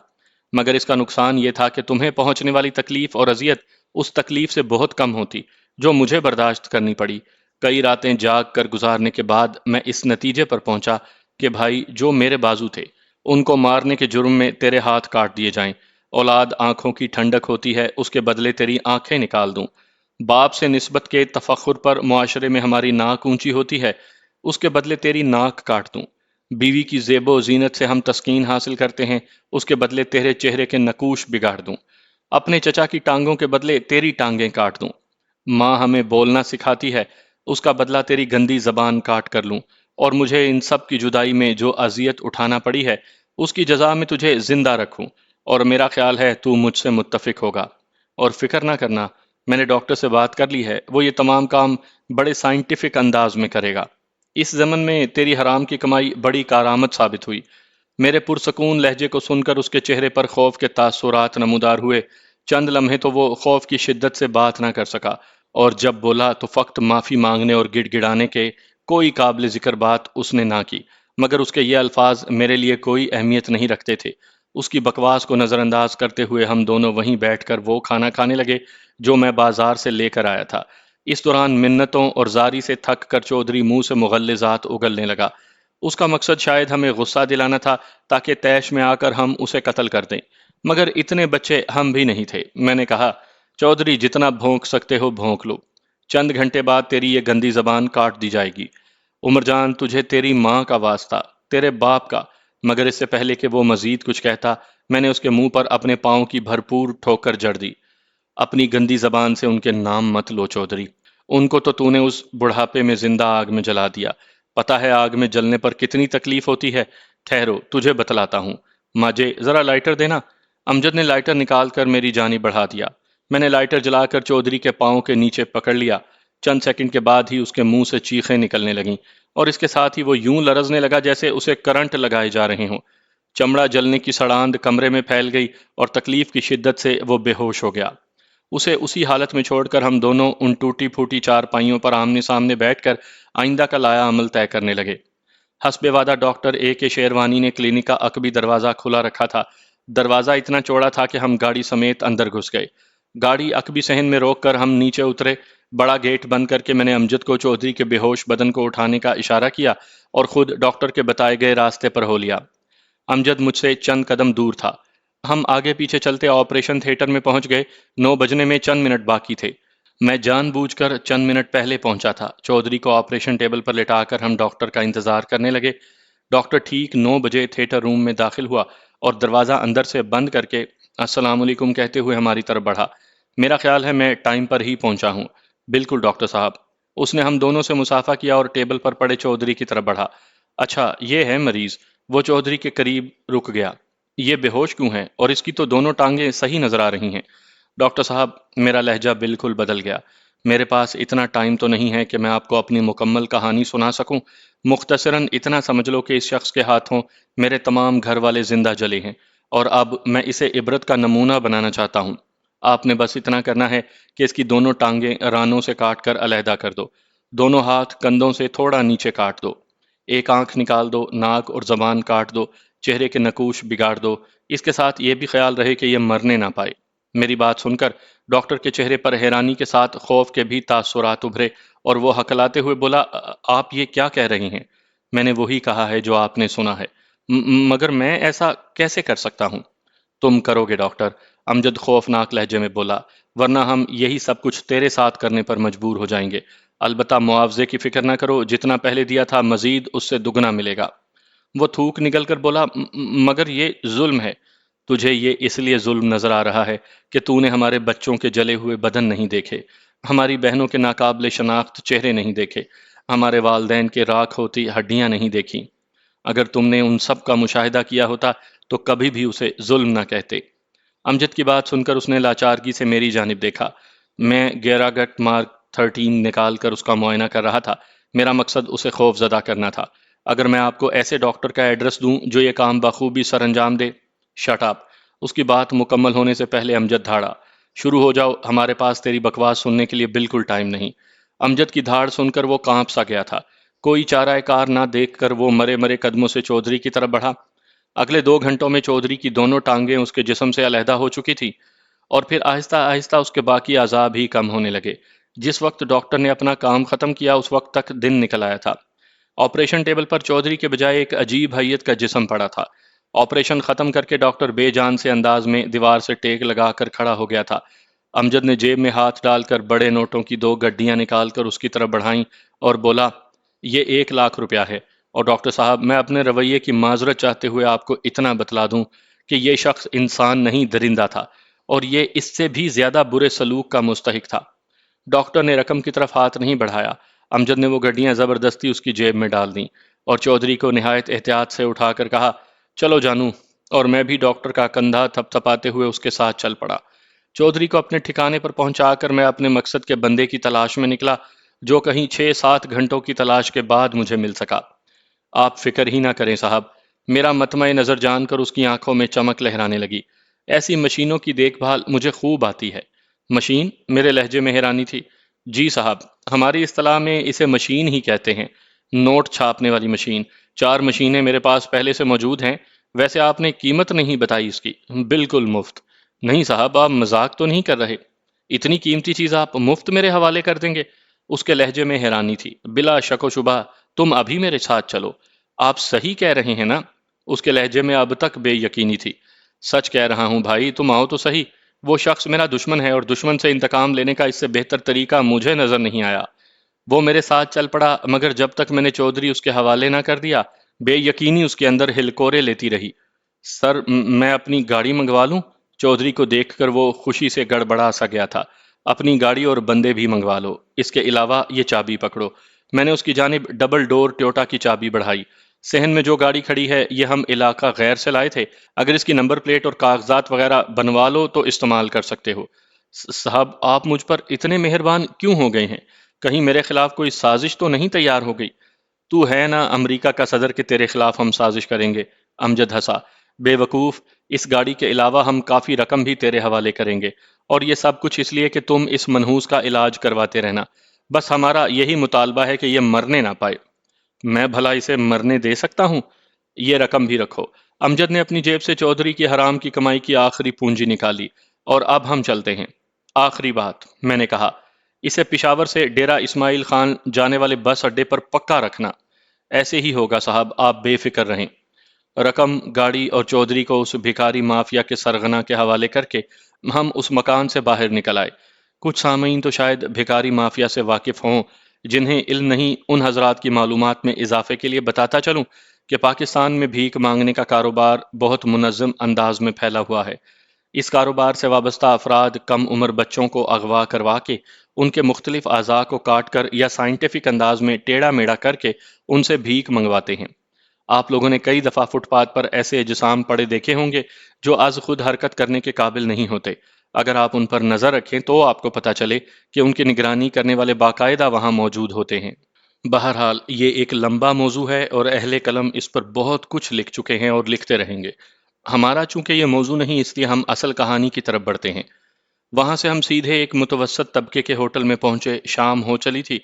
مگر اس کا نقصان یہ تھا کہ تمہیں پہنچنے والی تکلیف اور اذیت اس تکلیف سے بہت کم ہوتی جو مجھے برداشت کرنی پڑی۔ کئی راتیں جاگ کر گزارنے کے بعد میں اس نتیجے پر پہنچا کہ بھائی جو میرے بازو تھے ان کو مارنے کے جرم میں تیرے ہاتھ کاٹ دیے جائیں۔ اولاد آنکھوں کی ٹھنڈک ہوتی ہے، اس کے بدلے تیری آنکھیں نکال دوں۔ باپ سے نسبت کے تفخر پر معاشرے میں ہماری ناک اونچی ہوتی ہے، اس کے بدلے تیری ناک کاٹ دوں۔ بیوی کی زیب و زینت سے ہم تسکین حاصل کرتے ہیں، اس کے بدلے تیرے چہرے کے نقوش بگاڑ دوں۔ اپنے چچا کی ٹانگوں کے بدلے تیری ٹانگیں کاٹ دوں۔ ماں ہمیں بولنا سکھاتی ہے، اس کا بدلہ تیری گندی زبان کاٹ کر لوں، اور مجھے ان سب کی جدائی میں جو اذیت اٹھانا پڑی ہے اس کی جزا میں تجھے زندہ رکھوں، اور میرا خیال ہے تو مجھ سے متفق ہوگا۔ اور فکر نہ کرنا، میں نے ڈاکٹر سے بات کر لی ہے، وہ یہ تمام کام بڑے سائنٹیفک انداز میں کرے گا۔ اس زمن میں تیری حرام کی کمائی بڑی کارآمد ثابت ہوئی۔ میرے پرسکون لہجے کو سن کر اس کے چہرے پر خوف کے تاثرات نمودار ہوئے۔ چند لمحے تو وہ خوف کی شدت سے بات نہ کر سکا، اور جب بولا تو فقط معافی مانگنے اور گڑ گڑانے کے کوئی قابل ذکر بات اس نے نہ کی، مگر اس کے یہ الفاظ میرے لیے کوئی اہمیت نہیں رکھتے تھے۔ اس کی بکواس کو نظر انداز کرتے ہوئے ہم دونوں وہیں بیٹھ کر وہ کھانا کھانے لگے جو میں بازار سے لے کر آیا تھا۔ اس دوران منتوں اور زاری سے تھک کر چودھری منہ سے مغلظات اگلنے لگا۔ اس کا مقصد شاید ہمیں غصہ دلانا تھا تاکہ طیش میں آ کر ہم اسے قتل کر دیں، مگر اتنے بچے ہم بھی نہیں تھے۔ میں نے کہا، چودھری جتنا بھونک سکتے ہو بھونک لو، چند گھنٹے بعد تیری یہ گندی زبان کاٹ دی جائے گی۔ عمر جان، تجھے تیری ماں کا واسطہ، تیرے باپ کا۔ مگر اس سے پہلے کہ وہ مزید کچھ کہتا، میں نے اس کے منہ پر اپنے پاؤں کی بھرپور ٹھوکر جڑ دی۔ اپنی گندی زبان سے ان کے نام مت لو چودھری، ان کو تو نے اس بڑھاپے میں زندہ آگ میں جلا دیا۔ پتا ہے آگ میں جلنے پر کتنی تکلیف ہوتی ہے؟ ٹھہرو، تجھے بتلاتا ہوں۔ ماجے، ذرا لائٹر دینا۔ امجد نے لائٹر نکال کر میری جانب بڑھا دیا۔ میں نے لائٹر جلا کر چودھری کے پاؤں کے نیچے پکڑ لیا۔ چند سیکنڈ کے بعد ہی اس کے منہ سے چیخیں نکلنے لگیں، اور اس کے ساتھ ہی وہ یوں لرزنے لگا جیسے اسے کرنٹ لگائے جا رہے ہوں۔ چمڑا جلنے کی سڑاند کمرے میں پھیل گئی، اور تکلیف کی شدت سے وہ بے ہوش ہو گیا۔ اسے اسی حالت میں چھوڑ کر ہم دونوں ان ٹوٹی پھوٹی چار پائیوں پر آمنے سامنے بیٹھ کر آئندہ کا لایا عمل طے کرنے لگے۔ حسب وعدہ ڈاکٹر اے کے شیروانی نے کلینک کا عقبی دروازہ کھلا رکھا تھا۔ دروازہ اتنا چوڑا تھا کہ ہم گاڑی سمیت اندر گھس گئے۔ گاڑی عقبی صحن میں روک کر ہم نیچے اترے۔ بڑا گیٹ بند کر کے میں نے امجد کو چودھری کے بے ہوش بدن کو اٹھانے کا اشارہ کیا اور خود ڈاکٹر کے بتائے گئے راستے پر ہو لیا۔ امجد مجھ سے چند قدم دور تھا۔ ہم آگے پیچھے چلتے آپریشن تھیٹر میں پہنچ گئے۔ 9 بجنے میں چند منٹ باقی تھے۔ میں جان بوجھ کر چند منٹ پہلے پہنچا تھا۔ چودھری کو آپریشن ٹیبل پر لٹا کر ہم ڈاکٹر کا انتظار کرنے لگے۔ ڈاکٹر ٹھیک 9 بجے تھیٹر روم میں داخل ہوا اور دروازہ اندر سے بند کر کے السلام علیکم کہتے ہوئے ہماری طرف بڑھا۔ میرا خیال ہے میں ٹائم پر ہی پہنچا ہوں۔ بالکل ڈاکٹر صاحب۔ اس نے ہم دونوں سے مصافحہ کیا اور ٹیبل پر پڑے چودھری کی طرف بڑھا۔ اچھا یہ ہے مریض۔ وہ چودھری کے قریب رک گیا۔ یہ بے ہوش کیوں ہے اور اس کی تو دونوں ٹانگیں صحیح نظر آ رہی ہیں؟ ڈاکٹر صاحب، میرا لہجہ بالکل بدل گیا۔ میرے پاس اتنا ٹائم تو نہیں ہے کہ میں آپ کو اپنی مکمل کہانی سنا سکوں۔ مختصراً اتنا سمجھ لو کہ اس شخص کے ہاتھوں میرے تمام گھر والے زندہ جلے ہیں اور اب میں اسے عبرت کا نمونہ بنانا چاہتا ہوں۔ آپ نے بس اتنا کرنا ہے کہ اس کی دونوں ٹانگیں رانوں سے کاٹ کر علیحدہ کر دو۔ دونوں ہاتھ کندھوں سے تھوڑا نیچے کاٹ دو۔ ایک آنکھ نکال دو، ناک اور زبان کاٹ دو، چہرے کے نقوش بگاڑ دو۔ اس کے ساتھ یہ بھی خیال رہے کہ یہ مرنے نہ پائے۔ میری بات سن کر ڈاکٹر کے چہرے پر حیرانی کے ساتھ خوف کے بھی تاثرات ابھرے اور وہ ہکلاتے ہوئے بولا، آپ یہ کیا کہہ رہی ہیں؟ میں نے وہی کہا ہے جو آپ نے سنا ہے۔ مگر میں ایسا کیسے کر سکتا ہوں؟ تم کرو گے ڈاکٹر، امجد خوفناک لہجے میں بولا، ورنہ ہم یہی سب کچھ تیرے ساتھ کرنے پر مجبور ہو جائیں گے۔ البتہ معاوضے کی فکر نہ کرو، جتنا پہلے دیا تھا مزید اس سے دگنا ملے گا۔ وہ تھوک نکل کر بولا، مگر یہ ظلم ہے۔ تجھے یہ اس لیے ظلم نظر آ رہا ہے کہ تو نے ہمارے بچوں کے جلے ہوئے بدن نہیں دیکھے، ہماری بہنوں کے ناقابل شناخت چہرے نہیں دیکھے، ہمارے والدین کے راکھ ہوتی ہڈیاں نہیں دیکھی۔ اگر تم نے ان سب کا مشاہدہ کیا ہوتا تو کبھی بھی اسے ظلم نہ کہتے۔ امجد کی بات سن کر اس نے لاچارگی سے میری جانب دیکھا۔ میں گیراگٹ مارک 13 نکال کر اس کا معائنہ کر رہا تھا۔ میرا مقصد اسے خوف زدہ کرنا تھا۔ اگر میں آپ کو ایسے ڈاکٹر کا ایڈریس دوں جو یہ کام بخوبی سر انجام دے۔ Shut up. اس کی بات مکمل ہونے سے پہلے امجد دھاڑا، شروع ہو جاؤ، ہمارے پاس تیری بکواس سننے کے لیے بالکل ٹائم نہیں۔ امجد کی دھاڑ سن کر وہ کانپ سا گیا تھا۔ کوئی چارہ کار نہ دیکھ کر وہ مرے مرے قدموں سے چودھری کی طرف بڑھا۔ اگلے 2 گھنٹوں میں چودھری کی دونوں ٹانگیں اس کے جسم سے علیحدہ ہو چکی تھی اور پھر آہستہ آہستہ اس کے باقی اعضاء بھی کم ہونے لگے۔ جس وقت ڈاکٹر نے اپنا کام ختم کیا اس وقت تک دن نکل آیا تھا۔ آپریشن ٹیبل پر چودھری کے بجائے ایک عجیب حیت کا جسم پڑا تھا۔ آپریشن ختم کر کے ڈاکٹر بے جان سے انداز میں دیوار سے ٹیک لگا کر کھڑا ہو گیا تھا۔ امجد نے جیب میں ہاتھ ڈال کر بڑے نوٹوں کی 2 گڈیاں نکال کر اس کی طرف بڑھائیں اور بولا، یہ 1 لاکھ روپیہ ہے۔ اور ڈاکٹر صاحب، میں اپنے رویے کی معذرت چاہتے ہوئے آپ کو اتنا بتلا دوں کہ یہ شخص انسان نہیں درندہ تھا اور یہ اس سے بھی زیادہ برے سلوک کا مستحق تھا۔ ڈاکٹر نے رقم کی طرف ہاتھ نہیں بڑھایا۔ امجد نے وہ گڈیاں زبردستی اس کی جیب میں ڈال دیں اور چودھری کو نہایت احتیاط سے اٹھا کر کہا، چلو جانو، اور میں بھی ڈاکٹر کا کندھا تھپ تھپاتے ہوئے اس کے ساتھ چل پڑا۔ چودھری کو اپنے ٹھکانے پر پہنچا کر میں اپنے مقصد کے بندے کی تلاش میں نکلا، جو کہیں 6-7 گھنٹوں کی تلاش کے بعد مجھے مل سکا۔ آپ فکر ہی نہ کریں صاحب۔ میرا مطمع نظر جان کر اس کی آنکھوں میں چمک لہرانے لگی۔ ایسی مشینوں کی دیکھ بھال مجھے خوب آتی ہے۔ مشین؟ میرے لہجے میں حیرانی تھی۔ جی صاحب، ہماری اصطلاح میں اسے مشین ہی کہتے ہیں۔ نوٹ چھاپنے والی مشین۔ 4 مشینیں میرے پاس پہلے سے موجود ہیں۔ ویسے آپ نے قیمت نہیں بتائی اس کی۔ بالکل مفت۔ نہیں صاحب، آپ مذاق تو نہیں کر رہے؟ اتنی قیمتی چیز آپ مفت میرے حوالے کر دیں گے؟ اس کے لہجے میں حیرانی تھی۔ بلا شک و شبہ تم ابھی میرے ساتھ چلو۔ آپ صحیح کہہ رہے ہیں نا؟ اس کے لہجے میں اب تک بے یقینی تھی۔ سچ کہہ رہا ہوں بھائی، تم آؤ تو صحیح۔ وہ شخص میرا دشمن ہے اور دشمن سے انتقام لینے کا اس سے بہتر طریقہ مجھے نظر نہیں آیا۔ وہ میرے ساتھ چل پڑا، مگر جب تک میں نے چودھری اس کے حوالے نہ کر دیا، بے یقینی اس کے اندر ہلکورے لیتی رہی۔ سر، میں اپنی گاڑی منگوا لوں؟ چودھری کو دیکھ کر وہ خوشی سے گڑبڑا سا گیا تھا۔ اپنی گاڑی اور بندے بھی منگوا لو، اس کے علاوہ یہ چابی پکڑو۔ میں نے اس کی جانب ڈبل ڈور ٹیوٹا کی چابی بڑھائی۔ صحن میں جو گاڑی کھڑی ہے یہ ہم علاقہ غیر سے لائے تھے، اگر اس کی نمبر پلیٹ اور کاغذات وغیرہ بنوا لو تو استعمال کر سکتے ہو۔ صاحب، آپ مجھ پر اتنے مہربان کیوں ہو گئے ہیں؟ کہیں میرے خلاف کوئی سازش تو نہیں تیار ہو گئی؟ تو ہے نا امریکہ کا صدر کہ تیرے خلاف ہم سازش کریں گے؟ امجد ہنسا۔ بے وقوف، اس گاڑی کے علاوہ ہم کافی رقم بھی تیرے حوالے کریں گے، اور یہ سب کچھ اس لیے کہ تم اس منحوس کا علاج کرواتے رہنا۔ بس ہمارا یہی مطالبہ ہے کہ یہ مرنے نہ پائے۔ میں بھلا اسے مرنے دے سکتا ہوں؟ یہ رقم بھی رکھو۔ امجد نے اپنی جیب سے چودھری کی حرام کی کمائی کی آخری پونجی نکالی۔ اور اب ہم چلتے ہیں۔ آخری بات، میں نے کہا، اسے پشاور سے ڈیرہ اسماعیل خان جانے والے بس اڈے پر پکا رکھنا۔ ایسے ہی ہوگا صاحب، آپ بے فکر رہیں۔ رقم، گاڑی اور چودھری کو اس بھکاری مافیا کے سرغنہ کے حوالے کر کے ہم اس مکان سے باہر نکل آئے۔ کچھ سامعین تو شاید بھکاری مافیا سے واقف ہوں، جنہیں علم نہیں، ان حضرات کی معلومات میں اضافے کے لیے بتاتا چلوں کہ پاکستان میں بھیک مانگنے کا کاروبار بہت منظم انداز میں پھیلا ہوا ہے۔ اس کاروبار سے وابستہ افراد کم عمر بچوں کو اغوا کروا کے ان کے مختلف اعضاء کو کاٹ کر یا سائنٹیفک انداز میں ٹیڑھا میڑھا کر کے ان سے بھیک منگواتے ہیں۔ آپ لوگوں نے کئی دفعہ فٹ پاتھ پر ایسے اجسام پڑے دیکھے ہوں گے جو از خود حرکت کرنے کے قابل نہیں ہوتے۔ اگر آپ ان پر نظر رکھیں تو آپ کو پتہ چلے کہ ان کی نگرانی کرنے والے باقاعدہ وہاں موجود ہوتے ہیں۔ بہرحال یہ ایک لمبا موضوع ہے اور اہل قلم اس پر بہت کچھ لکھ چکے ہیں اور لکھتے رہیں گے۔ ہمارا چونکہ یہ موضوع نہیں، اس لیے ہم اصل کہانی کی طرف بڑھتے ہیں۔ وہاں سے ہم سیدھے ایک متوسط طبقے کے ہوٹل میں پہنچے۔ شام ہو چلی تھی۔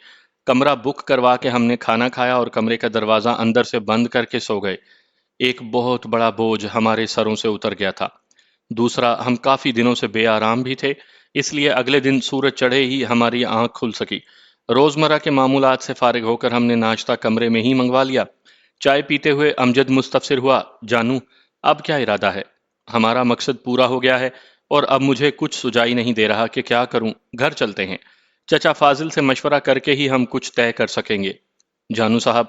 کمرہ بک کروا کے ہم نے کھانا کھایا اور کمرے کا دروازہ اندر سے بند کر کے سو گئے۔ ایک بہت بڑا بوجھ ہمارے سروں سے اتر گیا تھا۔ دوسرا، ہم کافی دنوں سے بے آرام بھی تھے، اس لیے اگلے دن سورج چڑھے ہی ہماری آنکھ کھل سکی۔ روزمرہ کے معمولات سے فارغ ہو کر ہم نے ناشتہ کمرے میں ہی منگوا لیا۔ چائے پیتے ہوئے امجد مستفسر ہوا، جانو اب کیا ارادہ ہے؟ ہمارا مقصد پورا ہو گیا ہے اور اب مجھے کچھ سجائی نہیں دے رہا کہ کیا کروں۔ گھر چلتے ہیں، چچا فاضل سے مشورہ کر کے ہی ہم کچھ طے کر سکیں گے۔ جانو صاحب،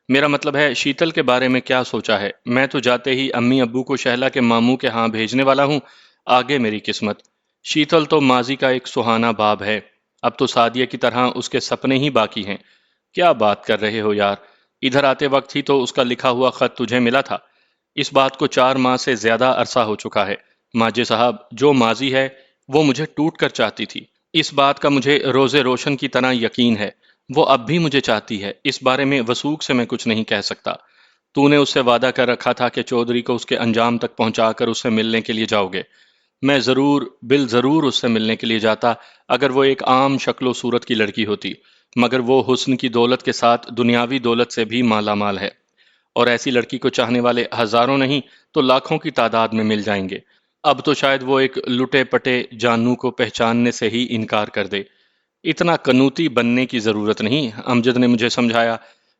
میرا مطلب ہے شیتل کے بارے میں کیا سوچا ہے؟ میں تو جاتے ہی امی ابو کو شہلا کے ماموں کے ہاں بھیجنے والا ہوں، آگے میری قسمت۔ شیتل تو ماضی کا ایک سہانا باب ہے، اب تو سعدیہ کی طرح اس کے سپنے ہی باقی ہیں۔ کیا بات کر رہے ہو یار، ادھر آتے وقت ہی تو اس کا لکھا ہوا خط تجھے ملا تھا۔ اس بات کو 4 ماہ سے زیادہ عرصہ ہو چکا ہے۔ ماجد صاحب، جو ماضی ہے وہ مجھے ٹوٹ کر چاہتی تھی، اس بات کا مجھے روز روشن کی طرح یقین ہے۔ وہ اب بھی مجھے چاہتی ہے، اس بارے میں وثوق سے میں کچھ نہیں کہہ سکتا۔ تو نے اس سے وعدہ کر رکھا تھا کہ چودھری کو اس کے انجام تک پہنچا کر اس سے ملنے کے لیے جاؤ گے۔ میں ضرور ضرور اس سے ملنے کے لیے جاتا اگر وہ ایک عام شکل و صورت کی لڑکی ہوتی، مگر وہ حسن کی دولت کے ساتھ دنیاوی دولت سے بھی مالا مال ہے، اور ایسی لڑکی کو چاہنے والے ہزاروں نہیں تو لاکھوں کی تعداد میں مل جائیں گے۔ اب تو شاید وہ ایک لٹے پٹے جانو کو پہچاننے سے ہی انکار کر دے۔ اتنا کنوتی بننے کی ضرورت نہیں، امجد نے مجھے سمجھایا۔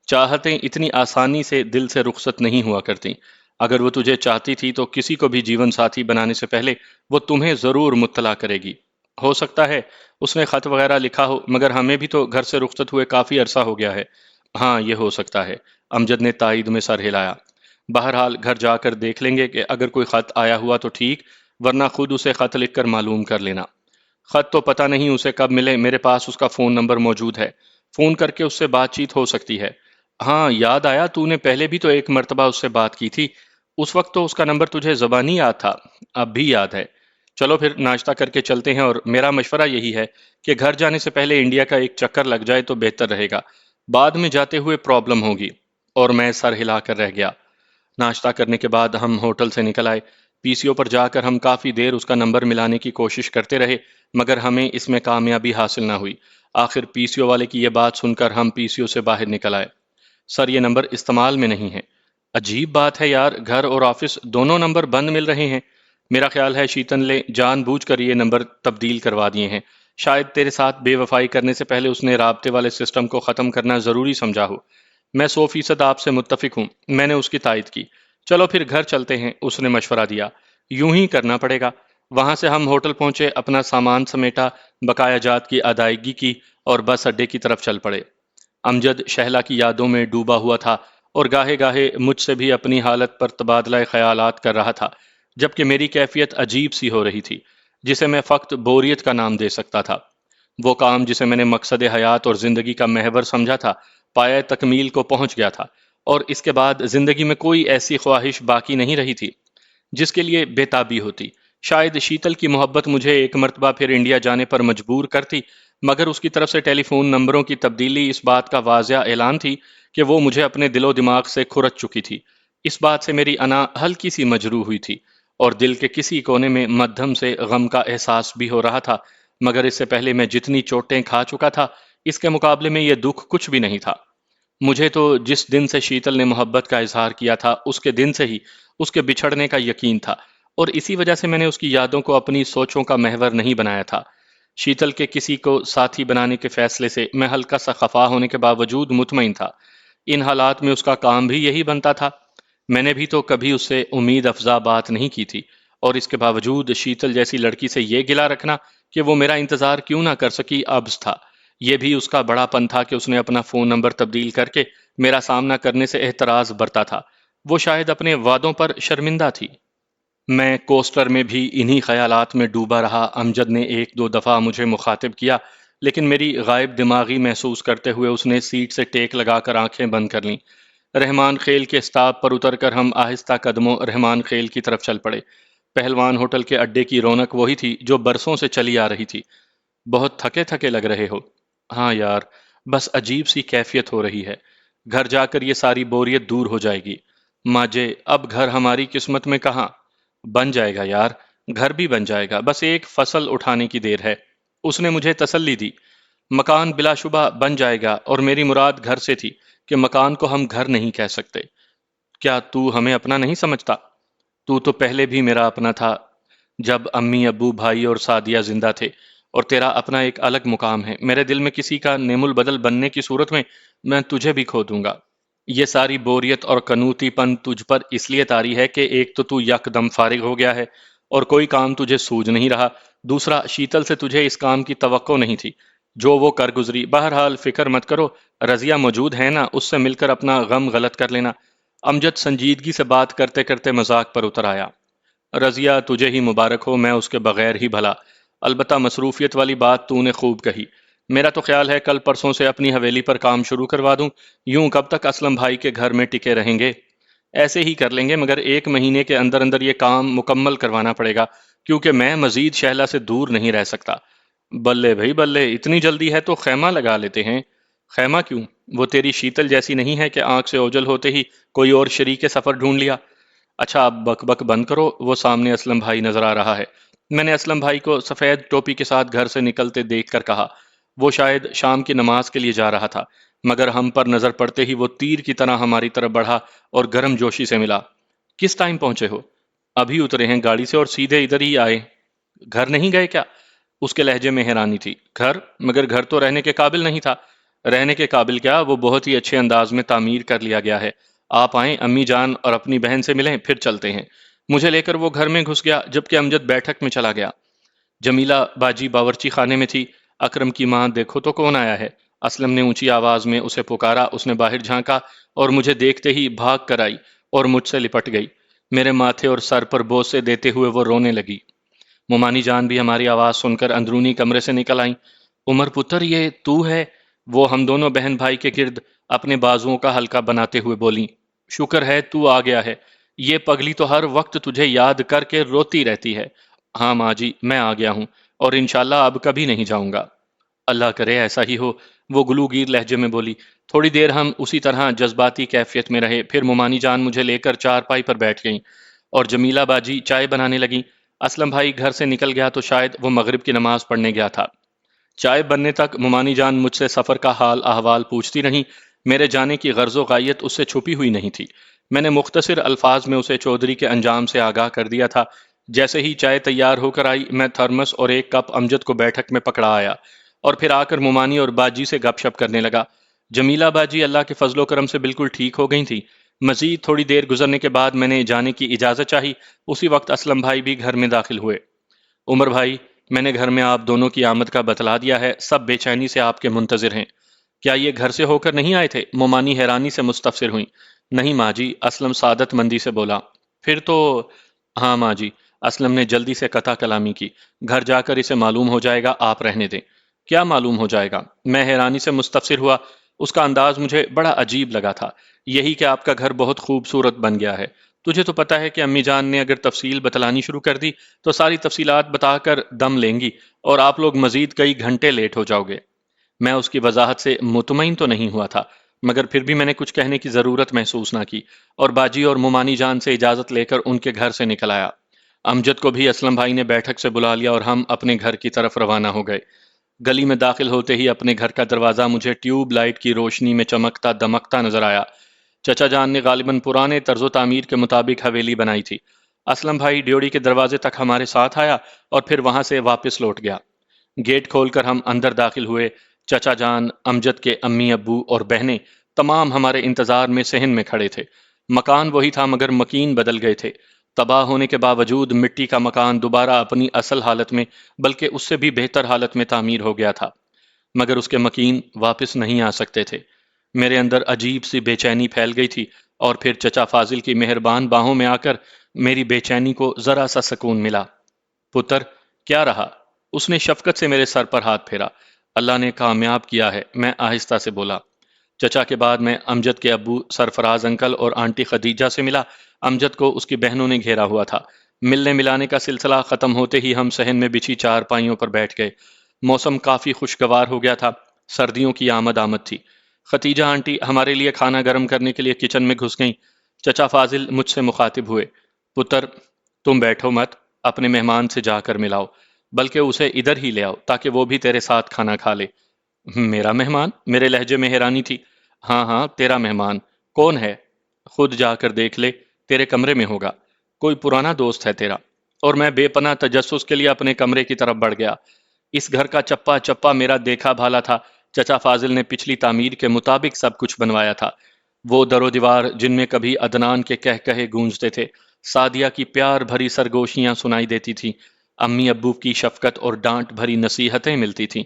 چاہتیں اتنی آسانی سے دل سے رخصت نہیں ہوا کرتی۔ اگر وہ تجھے چاہتی تھی تو کسی کو بھی جیون ساتھی بنانے سے پہلے وہ تمہیں ضرور مطلع کرے گی۔ ہو سکتا ہے اس نے خط وغیرہ لکھا ہو، مگر ہمیں بھی تو گھر سے رخصت ہوئے کافی عرصہ ہو گیا ہے۔ ہاں، یہ ہو سکتا ہے، امجد نے تائید میں سر ہلایا۔ بہرحال گھر جا کر دیکھ لیں گے کہ اگر کوئی خط آیا ہوا تو ٹھیک، ورنہ خود اسے خط لکھ کر معلوم کر لینا۔ خط تو پتہ نہیں اسے کب ملے، میرے پاس اس کا فون نمبر موجود ہے، فون کر کے اس سے بات چیت ہو سکتی ہے۔ ہاں یاد آیا، تو نے پہلے بھی تو ایک مرتبہ اس سے بات کی تھی، اس وقت تو اس کا نمبر تجھے زبانی یاد تھا، اب بھی یاد ہے۔ چلو پھر ناشتہ کر کے چلتے ہیں، اور میرا مشورہ یہی ہے کہ گھر جانے سے پہلے انڈیا کا ایک چکر لگ جائے تو بہتر رہے گا، بعد میں جاتے ہوئے پرابلم ہوگی۔ اور میں سر ہلا کر رہ گیا۔ ناشتہ کرنے کے بعد ہم ہوٹل سے نکل آئے۔ پی سی او پر جا کر ہم کافی دیر اس کا نمبر ملانے کی کوشش کرتے رہے، مگر ہمیں اس میں کامیابی حاصل نہ ہوئی۔ آخر پی سی او والے کی یہ بات سن کر ہم پی سی او سے باہر نکل آئے۔ سر، یہ نمبر استعمال میں نہیں ہے۔ عجیب بات ہے یار، گھر اور آفس دونوں نمبر بند مل رہے ہیں۔ میرا خیال ہے شیتن نے جان بوجھ کر یہ نمبر تبدیل کروا دیے ہیں۔ شاید تیرے ساتھ بے وفائی کرنے سے پہلے اس نے رابطے والے سسٹم کو ختم کرنا ضروری سمجھا ہو۔ میں 100% آپ سے متفق ہوں، میں نے اس کی تائید کی۔ چلو پھر گھر چلتے ہیں، اس نے مشورہ دیا۔ یوں ہی کرنا پڑے گا۔ وہاں سے ہم ہوٹل پہنچے، اپنا سامان سمیٹا، بقایا جات کی ادائیگی کی اور بس اڈے کی طرف چل پڑے۔ امجد شہلا کی یادوں میں ڈوبا ہوا تھا اور گاہے گاہے مجھ سے بھی اپنی حالت پر تبادلہ خیالات کر رہا تھا، جبکہ میری کیفیت عجیب سی ہو رہی تھی، جسے میں فقط بوریت کا نام دے سکتا تھا۔ وہ کام جسے میں نے مقصد حیات اور زندگی کا محور سمجھا تھا، پایہ تکمیل کو پہنچ گیا تھا، اور اس کے بعد زندگی میں کوئی ایسی خواہش باقی نہیں رہی تھی جس کے لیے بے تابی ہوتی۔ شاید شیتل کی محبت مجھے ایک مرتبہ پھر انڈیا جانے پر مجبور کرتی، مگر اس کی طرف سے ٹیلی فون نمبروں کی تبدیلی اس بات کا واضح اعلان تھی کہ وہ مجھے اپنے دل و دماغ سے کھرچ چکی تھی۔ اس بات سے میری انا ہلکی سی مجروح ہوئی تھی، اور دل کے کسی کونے میں مدھم سے غم کا احساس بھی ہو رہا تھا، مگر اس سے پہلے میں جتنی چوٹیں کھا چکا تھا، اس کے مقابلے میں یہ دکھ کچھ بھی نہیں تھا۔ مجھے تو جس دن سے شیتل نے محبت کا اظہار کیا تھا، اس کے دن سے ہی اس کے بچھڑنے کا یقین تھا، اور اسی وجہ سے میں نے اس کی یادوں کو اپنی سوچوں کا محور نہیں بنایا تھا۔ شیتل کے کسی کو ساتھی بنانے کے فیصلے سے میں ہلکا سا خفا ہونے کے باوجود مطمئن تھا۔ ان حالات میں اس کا کام بھی یہی بنتا تھا۔ میں نے بھی تو کبھی اس سے امید افزا بات نہیں کی تھی، اور اس کے باوجود شیتل جیسی لڑکی سے یہ گلہ رکھنا کہ وہ میرا انتظار کیوں نہ کر سکی ابس تھا۔ یہ بھی اس کا بڑا پن تھا کہ اس نے اپنا فون نمبر تبدیل کر کے میرا سامنا کرنے سے احتراز برتا تھا۔ وہ شاید اپنے وعدوں پر شرمندہ تھی۔ میں کوسٹر میں بھی انہی خیالات میں ڈوبا رہا۔ امجد نے ایک دو دفعہ مجھے مخاطب کیا، لیکن میری غائب دماغی محسوس کرتے ہوئے اس نے سیٹ سے ٹیک لگا کر آنکھیں بند کر لیں۔ رحمان خیل کے اسٹاپ پر اتر کر ہم آہستہ قدموں رحمان خیل کی طرف چل پڑے۔ پہلوان ہوٹل کے اڈے کی رونق وہی تھی جو برسوں سے چلی آ رہی تھی۔ بہت تھکے تھکے لگ رہے ہو؟ ہاں یار، بس عجیب سی کیفیت ہو رہی ہے۔ گھر جا کر یہ ساری بوریت دور ہو جائے گی۔ ماجے، اب گھر ہماری قسمت میں کہاں؟ بن جائے گا یار، گھر بھی بن جائے گا، بس ایک فصل اٹھانے کی دیر ہے۔ اس نے مجھے تسلی دی۔ مکان بلا شبہ بن جائے گا، اور میری مراد گھر سے تھی کہ مکان کو ہم گھر نہیں کہہ سکتے۔ کیا تو ہمیں اپنا نہیں سمجھتا؟ تو تو پہلے بھی میرا اپنا تھا، جب امی ابو بھائی اور سعدیہ زندہ تھے، اور تیرا اپنا ایک الگ مقام ہے۔ میرے دل میں کسی کا نعم البدل بننے کی صورت میں تجھے بھی کھو دوں گا۔ یہ ساری بوریت اور کنوتی پن تجھ پر اس لیے طاری ہے کہ ایک تو یک دم فارغ ہو گیا ہے اور کوئی کام تجھے سوج نہیں رہا، دوسرا شیتل سے تجھے اس کام کی توقع نہیں تھی جو وہ کر گزری۔ بہرحال فکر مت کرو، رضیہ موجود ہے نا، اس سے مل کر اپنا غم غلط کر لینا۔ امجد سنجیدگی سے بات کرتے کرتے مذاق پر اتر آیا۔ رضیہ تجھے ہی مبارک ہو، میں اس کے بغیر ہی بھلا۔ البتہ مصروفیت والی بات تو نے خوب کہی۔ میرا تو خیال ہے کل پرسوں سے اپنی حویلی پر کام شروع کروا دوں۔ یوں کب تک اسلم بھائی کے گھر میں ٹکے رہیں گے؟ ایسے ہی کر لیں گے، مگر ایک مہینے کے اندر اندر یہ کام مکمل کروانا پڑے گا، کیونکہ میں مزید شہلا سے دور نہیں رہ سکتا۔ بلے بھائی بلے، اتنی جلدی ہے تو خیمہ لگا لیتے ہیں۔ خیمہ کیوں؟ وہ تیری شیتل جیسی نہیں ہے کہ آنکھ سے اوجل ہوتے ہی کوئی اور شریک سفر ڈھونڈ لیا۔ اچھا اب بک بک بند کرو، وہ سامنے اسلم بھائی نظر آ رہا ہے۔ میں نے اسلم بھائی کو سفید ٹوپی کے ساتھ گھر سے نکلتے دیکھ کر کہا۔ وہ شاید شام کی نماز کے لیے جا رہا تھا، مگر ہم پر نظر پڑتے ہی وہ تیر کی طرح ہماری طرف بڑھا اور گرم جوشی سے ملا۔ کس ٹائم پہنچے ہو؟ ابھی اترے ہیں گاڑی سے اور سیدھے ادھر ہی آئے۔ گھر نہیں گئے کیا؟ اس کے لہجے میں حیرانی تھی۔ گھر؟ مگر گھر تو رہنے کے قابل نہیں تھا۔ رہنے کے قابل کیا، وہ بہت ہی اچھے انداز میں تعمیر کر لیا گیا ہے۔ آپ آئیں، امی جان اور اپنی بہن سے ملیں، پھر چلتے ہیں۔ مجھے لے کر وہ گھر میں گھس گیا، جبکہ امجد بیٹھک میں چلا گیا۔ جمیلہ باجی باورچی خانے میں تھی۔ اکرم کی ماں دیکھو تو کون آیا ہے؟ اسلم نے اونچی آواز میں اسے پکارا۔ اس نے باہر جھانکا اور مجھے دیکھتے ہی بھاگ کر آئی اور مجھ سے لپٹ گئی۔ میرے ماتھے اور سر پر بوسے دیتے ہوئے وہ رونے لگی۔ مومانی جان بھی ہماری آواز سن کر اندرونی کمرے سے نکل آئیں۔ عمر پتر، یہ تو ہے؟ وہ ہم دونوں بہن بھائی کے گرد اپنے بازوؤں کا حلقہ بناتے ہوئے بولیں۔ شکر ہے تو آ گیا ہے، یہ پگلی تو ہر وقت تجھے یاد کر کے روتی رہتی ہے۔ ہاں ماں جی، میں آ گیا ہوں، اور انشاءاللہ اب کبھی نہیں جاؤں گا۔ اللہ کرے ایسا ہی ہو، وہ گلوگیر لہجے میں بولی۔ تھوڑی دیر ہم اسی طرح جذباتی کیفیت میں رہے، پھر مومانی جان مجھے لے کر چارپائی پر بیٹھ گئیں اور جمیلہ باجی چائے بنانے لگیں۔ اسلم بھائی گھر سے نکل گیا تو شاید وہ مغرب کی نماز پڑھنے گیا تھا۔ چائے بننے تک مومانی جان مجھ سے سفر کا حال احوال پوچھتی رہیں۔ میرے جانے کی غرض و غایت اس سے چھپی ہوئی نہیں تھی۔ میں نے مختصر الفاظ میں اسے چودھری کے انجام سے آگاہ کر دیا تھا۔ جیسے ہی چائے تیار ہو کر آئی، میں تھرمس اور ایک کپ امجد کو بیٹھک میں پکڑا آیا اور پھر آ کر مومانی اور باجی سے گپ شپ کرنے لگا۔ جمیلہ باجی اللہ کے فضل و کرم سے بالکل ٹھیک ہو گئی تھی۔ مزید تھوڑی دیر گزرنے کے بعد میں نے جانے کی اجازت چاہی۔ اسی وقت اسلم بھائی بھی گھر میں داخل ہوئے۔ عمر بھائی، میں نے گھر میں آپ دونوں کی آمد کا بتلا دیا ہے، سب بے چینی سے آپ کے منتظر ہیں۔ کیا یہ گھر سے ہو کر نہیں آئے تھے؟ مومانی حیرانی سے مستفسر ہوئیں۔ نہیں ماں جی، اسلم سعادت مندی سے بولا۔ پھر تو ہاں ماں جی، اسلم نے جلدی سے قطع کلامی کی۔ گھر جا کر اسے معلوم ہو جائے گا، آپ رہنے دیں۔ کیا معلوم ہو جائے گا؟ میں حیرانی سے مستفسر ہوا۔ اس کا انداز مجھے بڑا عجیب لگا تھا۔ یہی کہ آپ کا گھر بہت خوبصورت بن گیا ہے۔ تجھے تو پتہ ہے کہ امی جان نے اگر تفصیل بتلانی شروع کر دی تو ساری تفصیلات بتا کر دم لیں گی اور آپ لوگ مزید کئی گھنٹے لیٹ ہو جاؤ گے۔ میں اس کی وضاحت سے مطمئن تو نہیں ہوا تھا، مگر پھر بھی میں نے کچھ کہنے کی ضرورت محسوس نہ کی اور باجی اور مومانی جان سے اجازت لے کر ان کے گھر سے نکل آیا۔ امجد کو بھی اسلم بھائی نے بیٹھک سے بلا لیا اور ہم اپنے گھر کی طرف روانہ ہو گئے۔ گلی میں داخل ہوتے ہی اپنے گھر کا دروازہ مجھے ٹیوب لائٹ کی روشنی میں چمکتا دمکتا نظر آیا۔ چچا جان نے غالباً پرانے طرز و تعمیر کے مطابق حویلی بنائی تھی۔ اسلم بھائی ڈیوڑی کے دروازے تک ہمارے ساتھ آیا اور پھر وہاں سے واپس لوٹ گیا۔ گیٹ کھول کر ہم اندر داخل ہوئے۔ چچا جان، امجد کے امی ابو اور بہنیں تمام ہمارے انتظار میں صحن میں کھڑے تھے۔ مکان وہی تھا مگر مکین بدل گئے تھے۔ تباہ ہونے کے باوجود مٹی کا مکان دوبارہ اپنی اصل حالت میں بلکہ اس سے بھی بہتر حالت میں تعمیر ہو گیا تھا، مگر اس کے مکین واپس نہیں آ سکتے تھے۔ میرے اندر عجیب سی بے چینی پھیل گئی تھی، اور پھر چچا فاضل کی مہربان باہوں میں آ کر میری بے چینی کو ذرا سا سکون ملا۔ پتر، کیا رہا؟ اس نے شفقت سے میرے سر پر ہاتھ پھیرا۔ اللہ نے کامیاب کیا ہے، میں آہستہ سے بولا۔ چچا کے بعد میں امجد کے ابو سرفراز انکل اور آنٹی خدیجہ سے ملا۔ امجد کو اس کی بہنوں نے گھیرا ہوا تھا۔ ملنے ملانے کا سلسلہ ختم ہوتے ہی ہم صحن میں بچھی چار پائیوں پر بیٹھ گئے۔ موسم کافی خوشگوار ہو گیا تھا، سردیوں کی آمد تھی۔ ختیجہ آنٹی ہمارے لیے کھانا گرم کرنے کے لیے کچن میں گھس گئیں۔ چچا فاضل مجھ سے مخاطب ہوئے۔ پتر، تم بیٹھو مت، اپنے مہمان سے جا کر ملاؤ، بلکہ اسے ادھر ہی لے آؤ تاکہ وہ بھی تیرے ساتھ کھانا کھا لے۔ میرا مہمان؟ میرے لہجے میں حیرانی تھی۔ ہاں ہاں، تیرا مہمان۔ کون ہے؟ خود جا کر دیکھ لے، تیرے کمرے میں ہوگا، کوئی پرانا دوست ہے تیرا۔ اور میں بے پناہ تجسس کے لیے اپنے کمرے کی طرف بڑھ گیا۔ اس گھر کا چپا چپا میرا دیکھا بھالا تھا۔ چچا فاضل نے پچھلی تعمیر کے مطابق سب کچھ بنوایا تھا۔ وہ در و دیوار جن میں کبھی عدنان کے کہے گونجتے تھے، سعدیہ کی پیار بھری سرگوشیاں سنائی دیتی تھیں، امی ابو کی شفقت اور ڈانٹ بھری نصیحتیں ملتی تھیں،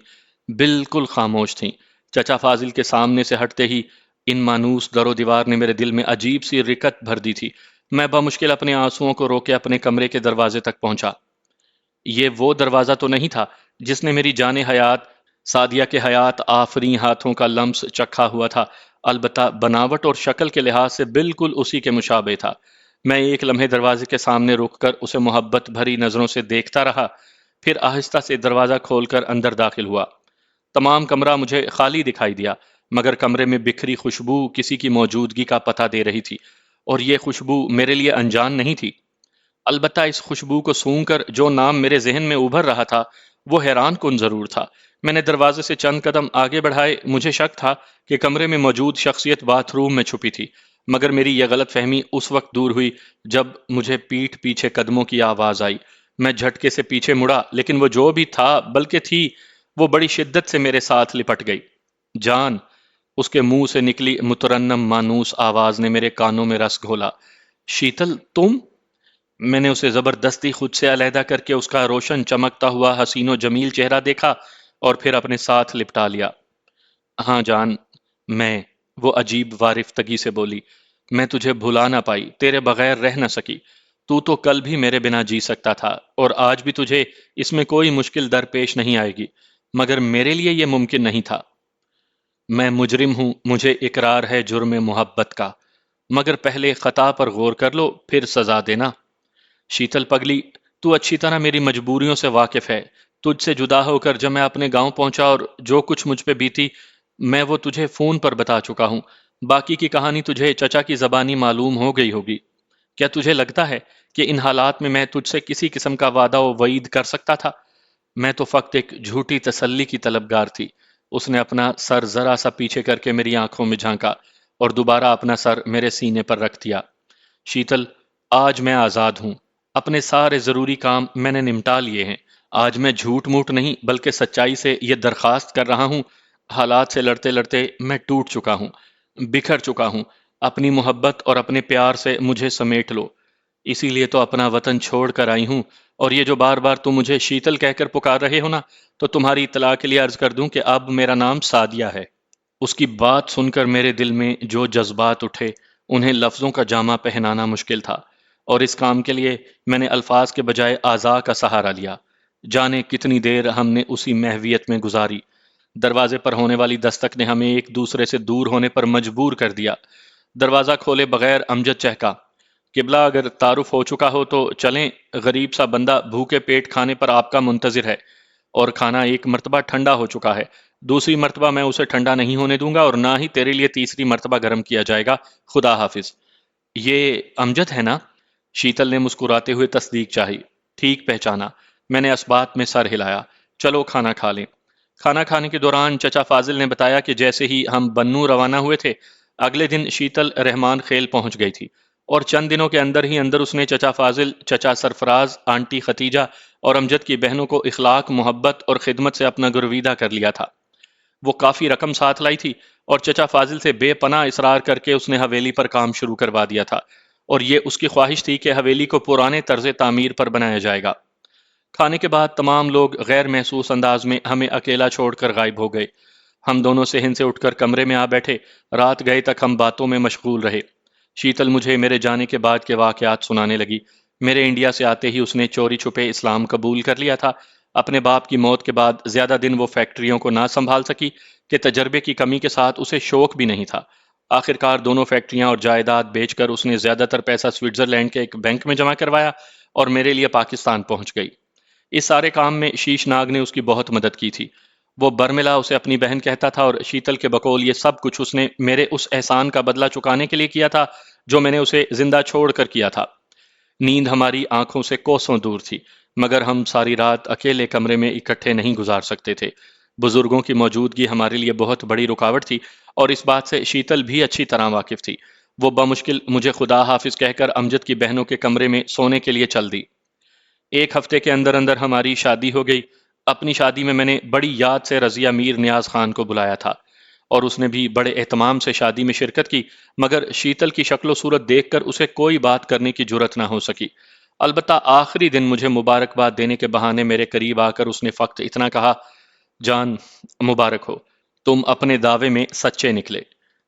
بالکل خاموش تھیں۔ چچا فاضل کے سامنے سے ہٹتے ہی ان مانوس در و دیوار نے میرے دل میں عجیب سی رکت بھر دی تھی۔ میں بمشکل اپنے آنسوؤں کو روکے اپنے کمرے کے دروازے تک پہنچا۔ یہ وہ دروازہ تو نہیں تھا جس نے میری جان حیات سعدیہ کے حیات آفریں ہاتھوں کا لمس چکھا ہوا تھا، البتہ بناوٹ اور شکل کے لحاظ سے بالکل اسی کے مشابہ تھا۔ میں ایک لمحے دروازے کے سامنے رک کر اسے محبت بھری نظروں سے دیکھتا رہا، پھر آہستہ سے دروازہ کھول کر اندر داخل ہوا۔ تمام کمرہ مجھے خالی دکھائی دیا، مگر کمرے میں بکھری خوشبو کسی کی موجودگی کا پتہ دے رہی تھی، اور یہ خوشبو میرے لیے انجان نہیں تھی۔ البتہ اس خوشبو کو سونگھ کر جو نام میرے ذہن میں ابھر رہا تھا وہ حیران کن ضرور تھا۔ میں نے دروازے سے چند قدم آگے بڑھائے۔ مجھے شک تھا کہ کمرے میں موجود شخصیت باتھ روم میں چھپی تھی، مگر میری یہ غلط فہمی اس وقت دور ہوئی جب مجھے پیٹھ پیچھے قدموں کی آواز آئی۔ میں جھٹکے سے پیچھے مڑا، لیکن وہ جو بھی تھا بلکہ تھی، وہ بڑی شدت سے میرے ساتھ لپٹ گئی۔ جان! اس کے منہ سے نکلی مترنم مانوس آواز نے میرے کانوں میں رس گھولا۔ شیتل، تم؟ میں نے اسے زبردستی خود سے علیحدہ کر کے اس کا روشن چمکتا ہوا حسین و جمیل چہرہ دیکھا اور پھر اپنے ساتھ لپٹا لیا۔ ہاں جان، میں، وہ عجیب وارفتگی سے بولی، میں تجھے بھلا نہ پائی، تیرے بغیر رہ نہ سکی۔ تو کل بھی میرے بنا جی سکتا تھا، اور آج بھی تجھے اس میں کوئی مشکل درپیش نہیں آئے گی، مگر میرے لیے یہ ممکن نہیں تھا۔ میں مجرم ہوں، مجھے اقرار ہے جرم محبت کا، مگر پہلے خطا پر غور کر لو، پھر سزا دینا۔ شیتل پگلی، تو اچھی طرح میری مجبوریوں سے واقف ہے۔ تجھ سے جدا ہو کر جب میں اپنے گاؤں پہنچا اور جو کچھ مجھ پہ بیتی، میں وہ تجھے فون پر بتا چکا ہوں۔ باقی کی کہانی تجھے چچا کی زبانی معلوم ہو گئی ہوگی۔ کیا تجھے لگتا ہے کہ ان حالات میں تجھ سے کسی قسم کا وعدہ و وعید کر سکتا تھا؟ میں تو فقط ایک جھوٹی تسلی کی طلبگار تھی۔ اس نے اپنا سر ذرا سا پیچھے کر کے میری آنکھوں میں جھانکا اور دوبارہ اپنا سر میرے سینے پر رکھ دیا۔ شیتل، آج میں آزاد ہوں، اپنے سارے ضروری کام میں نے نمٹا لیے ہیں۔ آج میں جھوٹ موٹ نہیں بلکہ سچائی سے یہ درخواست کر رہا ہوں، حالات سے لڑتے لڑتے میں ٹوٹ چکا ہوں، بکھر چکا ہوں۔ اپنی محبت اور اپنے پیار سے مجھے سمیٹ لو۔ اسی لیے تو اپنا وطن چھوڑ کر آئی ہوں، اور یہ جو بار بار تم مجھے شیتل کہہ کر پکار رہے ہو نا، تو تمہاری اطلاع کے لیے عرض کر دوں کہ اب میرا نام سعدیہ ہے۔ اس کی بات سن کر میرے دل میں جو جذبات اٹھے انہیں لفظوں کا جامہ پہنانا مشکل تھا، اور اس کام کے لیے میں نے الفاظ کے بجائے اعضاء کا سہارا لیا۔ جانے کتنی دیر ہم نے اسی محویت میں گزاری۔ دروازے پر ہونے والی دستک نے ہمیں ایک دوسرے سے دور ہونے پر مجبور کر دیا۔ دروازہ کھولے بغیر امجد چہکا، قبلہ اگر تعارف ہو چکا ہو تو چلیں، غریب سا بندہ بھوکے پیٹ کھانے پر آپ کا منتظر ہے، اور کھانا ایک مرتبہ ٹھنڈا ہو چکا ہے، دوسری مرتبہ میں اسے ٹھنڈا نہیں ہونے دوں گا، اور نہ ہی تیرے لیے تیسری مرتبہ گرم کیا جائے گا۔ خدا حافظ۔ یہ امجد ہے نا؟ شیتل نے مسکراتے ہوئے تصدیق چاہی۔ ٹھیک پہچانا۔ میں نے اسبات میں سر ہلایا۔ چلو کھانا کھا لیں۔ کھانا کھانے کے دوران چچا فاضل نے بتایا کہ جیسے ہی ہم بنو روانہ ہوئے تھے، اگلے دن شیتل رحمان خیل پہنچ گئی تھی اور چند دنوں کے اندر ہی اندر اس نے چچا فاضل، چچا سرفراز، آنٹی ختیجہ اور امجد کی بہنوں کو اخلاق، محبت اور خدمت سے اپنا گرویدہ کر لیا تھا۔ وہ کافی رقم ساتھ لائی تھی اور چچا فاضل سے بے پناہ اصرار کر کے اس نے حویلی پر کام شروع کروا دیا تھا، اور یہ اس کی خواہش تھی کہ حویلی کو پرانے طرز تعمیر پر بنایا جائے گا۔ کھانے کے بعد تمام لوگ غیر محسوس انداز میں ہمیں اکیلا چھوڑ کر غائب ہو گئے۔ ہم دونوں صحن سے اٹھ کر کمرے میں آ بیٹھے۔ رات گئے تک ہم باتوں میں مشغول رہے۔ شیتل مجھے میرے جانے کے بعد کے واقعات سنانے لگی۔ میرے انڈیا سے آتے ہی اس نے چوری چھپے اسلام قبول کر لیا تھا۔ اپنے باپ کی موت کے بعد زیادہ دن وہ فیکٹریوں کو نہ سنبھال سکی کہ تجربے کی کمی کے ساتھ اسے شوق بھی نہیں تھا۔ آخر کار دونوں فیکٹریاں اور جائیداد بیچ کر اس نے زیادہ تر پیسہ سوئٹزرلینڈ کے ایک بینک میں جمع کروایا اور میرے لیے پاکستان پہنچ گئی۔ اس سارے کام میں شیش ناگ نے اس کی بہت مدد کی تھی۔ وہ برملا اسے اپنی بہن کہتا تھا، اور شیتل کے بقول یہ سب کچھ اس نے میرے اس احسان کا بدلہ چکانے کے لیے کیا تھا جو میں نے اسے زندہ چھوڑ کر کیا تھا۔ نیند ہماری آنکھوں سے کوسوں دور تھی، مگر ہم ساری رات اکیلے کمرے میں اکٹھے نہیں گزار سکتے تھے۔ بزرگوں کی موجودگی ہمارے لیے بہت بڑی رکاوٹ تھی، اور اس بات سے شیتل بھی اچھی طرح واقف تھی۔ وہ بمشکل مجھے خدا حافظ کہہ کر امجد کی بہنوں کے کمرے میں سونے کے لیے چل دی۔ ایک ہفتے کے اندر اندر ہماری شادی ہو گئی۔ اپنی شادی میں نے بڑی یاد سے رضیہ میر نیاز خان کو بلایا تھا، اور اس نے بھی بڑے اہتمام سے شادی میں شرکت کی، مگر شیتل کی شکل و صورت دیکھ کر اسے کوئی بات کرنے کی جرت نہ ہو سکی۔ البتہ آخری دن مجھے مبارکباد دینے کے بہانے میرے قریب آ کر اس نے فقط اتنا کہا، جان، مبارک ہو، تم اپنے دعوے میں سچے نکلے۔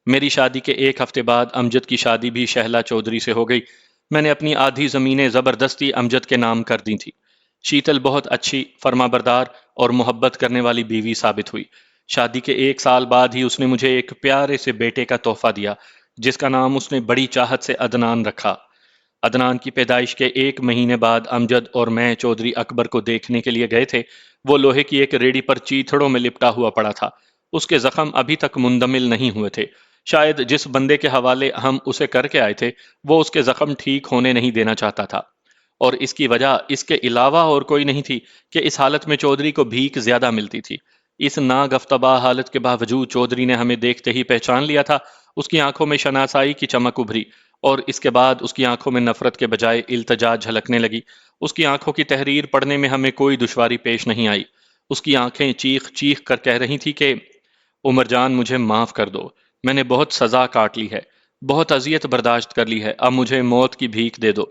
میری شادی کے ایک ہفتے بعد امجد کی شادی بھی شہلا چودھری سے ہو گئی۔ میں نے اپنی آدھی زمینیں زبردستی امجد کے نام کر دی تھی۔ شیتل بہت اچھی، فرما بردار اور محبت کرنے والی بیوی ثابت ہوئی۔ شادی کے ایک سال بعد ہی اس نے مجھے ایک پیارے سے بیٹے کا تحفہ دیا، جس کا نام اس نے بڑی چاہت سے عدنان رکھا۔ عدنان کی پیدائش کے ایک مہینے بعد امجد اور میں چودھری اکبر کو دیکھنے کے لیے گئے تھے۔ وہ لوہے کی ایک ریڑھی پر چیتھڑوں میں لپٹا ہوا پڑا تھا۔ اس کے زخم ابھی تک مندمل نہیں ہوئے تھے۔ شاید جس بندے کے حوالے ہم اسے کر کے آئے تھے، وہ اس کے زخم ٹھیک ہونے نہیں دینا چاہتا تھا، اور اس کی وجہ اس کے علاوہ اور کوئی نہیں تھی کہ اس حالت میں چودھری کو بھیک زیادہ ملتی تھی۔ اس ناگفتبا حالت کے باوجود چودھری نے ہمیں دیکھتے ہی پہچان لیا تھا۔ اس کی آنکھوں میں شناسائی کی چمک ابھری، اور اس کے بعد اس کی آنکھوں میں نفرت کے بجائے التجا جھلکنے لگی۔ اس کی آنکھوں کی تحریر پڑھنے میں ہمیں کوئی دشواری پیش نہیں آئی۔ اس کی آنکھیں چیخ چیخ کر کہہ رہی تھی کہ عمر جان، مجھے معاف کر دو، میں نے بہت سزا کاٹ لی ہے، بہت اذیت برداشت کر لی ہے، اب مجھے موت کی بھیک دے دو۔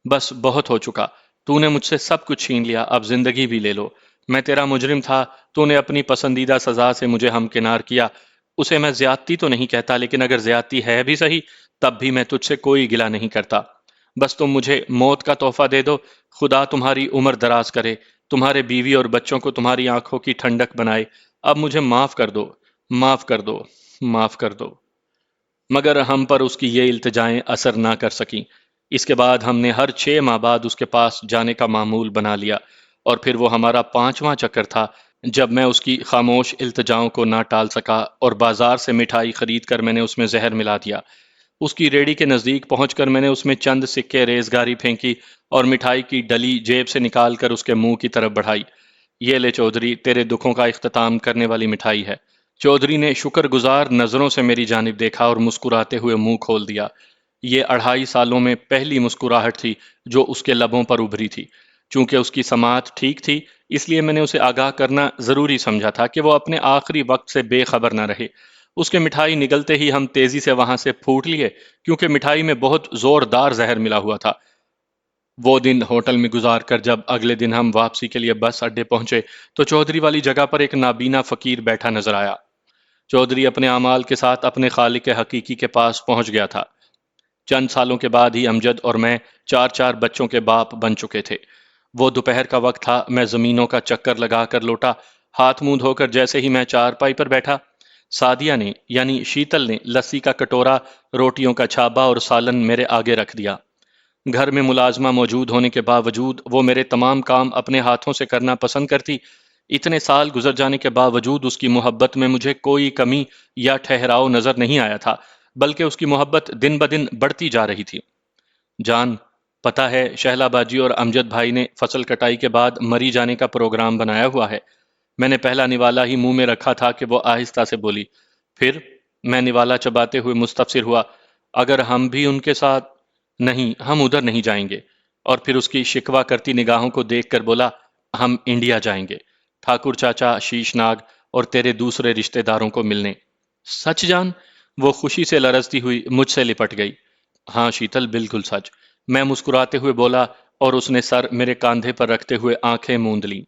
بس بہت ہو چکا، تو نے مجھ سے سب کچھ چھین لیا، اب زندگی بھی لے لو۔ میں تیرا مجرم تھا، تو نے اپنی پسندیدہ سزا سے مجھے ہمکنار کیا۔ اسے میں زیادتی تو نہیں کہتا، لیکن اگر زیادتی ہے بھی صحیح، تب بھی میں تجھ سے کوئی گلہ نہیں کرتا۔ بس تم مجھے موت کا تحفہ دے دو، خدا تمہاری عمر دراز کرے، تمہارے بیوی اور بچوں کو تمہاری آنکھوں کی ٹھنڈک بنائے۔ اب مجھے معاف کر دو، معاف کر دو، معاف کر دو۔ مگر ہم پر اس کی یہ التجائیں اثر نہ کر سکیں۔ اس کے بعد ہم نے ہر 6 ماہ بعد اس کے پاس جانے کا معمول بنا لیا، اور پھر وہ ہمارا 5واں چکر تھا جب میں اس کی خاموش التجاؤں کو نہ ٹال سکا، اور بازار سے مٹھائی خرید کر میں نے اس میں زہر ملا دیا۔ اس کی ریڑھی کے نزدیک پہنچ کر میں نے اس میں چند سکے ریزگاری پھینکی، اور مٹھائی کی ڈلی جیب سے نکال کر اس کے منہ کی طرف بڑھائی۔ یہ لے چودھری، تیرے دکھوں کا اختتام کرنے والی مٹھائی ہے۔ چودھری نے شکر گزار نظروں سے میری جانب دیکھا اور مسکراتے ہوئے منہ کھول دیا۔ یہ 2.5 سالوں میں پہلی مسکراہٹ تھی جو اس کے لبوں پر ابھری تھی۔ چونکہ اس کی سماعت ٹھیک تھی، اس لیے میں نے اسے آگاہ کرنا ضروری سمجھا تھا کہ وہ اپنے آخری وقت سے بے خبر نہ رہے۔ اس کے مٹھائی نگلتے ہی ہم تیزی سے وہاں سے پھوٹ لیے، کیونکہ مٹھائی میں بہت زوردار زہر ملا ہوا تھا۔ وہ دن ہوٹل میں گزار کر جب اگلے دن ہم واپسی کے لیے بس اڈے پہنچے، تو چودھری والی جگہ پر ایک نابینا فقیر بیٹھا نظر آیا۔ چودھری اپنے اعمال کے ساتھ اپنے خالق حقیقی کے پاس پہنچ گیا تھا۔ چند سالوں کے بعد ہی امجد اور میں 4 بچوں کے باپ بن چکے تھے۔ وہ دوپہر کا وقت تھا، میں زمینوں کا چکر لگا کر لوٹا، ہاتھ منہ دھو کر جیسے ہی میں چارپائی پر بیٹھا، سعدیہ نے یعنی شیتل نے لسی کا کٹورا، روٹیوں کا چھابا اور سالن میرے آگے رکھ دیا۔ گھر میں ملازمہ موجود ہونے کے باوجود وہ میرے تمام کام اپنے ہاتھوں سے کرنا پسند کرتی۔ اتنے سال گزر جانے کے باوجود اس کی محبت میں مجھے کوئی کمی یا ٹھہراؤ نظر نہیں آیا تھا، بلکہ اس کی محبت دن بدن بڑھتی جا رہی تھی۔ جان، پتہ ہے شہلا باجی اور امجد بھائی نے فصل کٹائی کے بعد مری جانے کا پروگرام بنایا ہوا ہے۔ میں نے پہلا نوالا ہی منہ میں رکھا تھا کہ وہ آہستہ سے بولی۔ پھر؟ میں نوالا چباتے ہوئے مستفسر ہوا۔ اگر ہم بھی ان کے ساتھ؟ نہیں، ہم ادھر نہیں جائیں گے۔ اور پھر اس کی شکوہ کرتی نگاہوں کو دیکھ کر بولا، ہم انڈیا جائیں گے، ٹھاکر چاچا، شیش ناگ اور تیرے دوسرے رشتہ داروں کو ملنے۔ سچ جان؟ وہ خوشی سے لرزتی ہوئی مجھ سے لپٹ گئی۔ ہاں شیتل، بالکل سچ، میں مسکراتے ہوئے بولا، اور اس نے سر میرے کاندھے پر رکھتے ہوئے آنکھیں موند لیں۔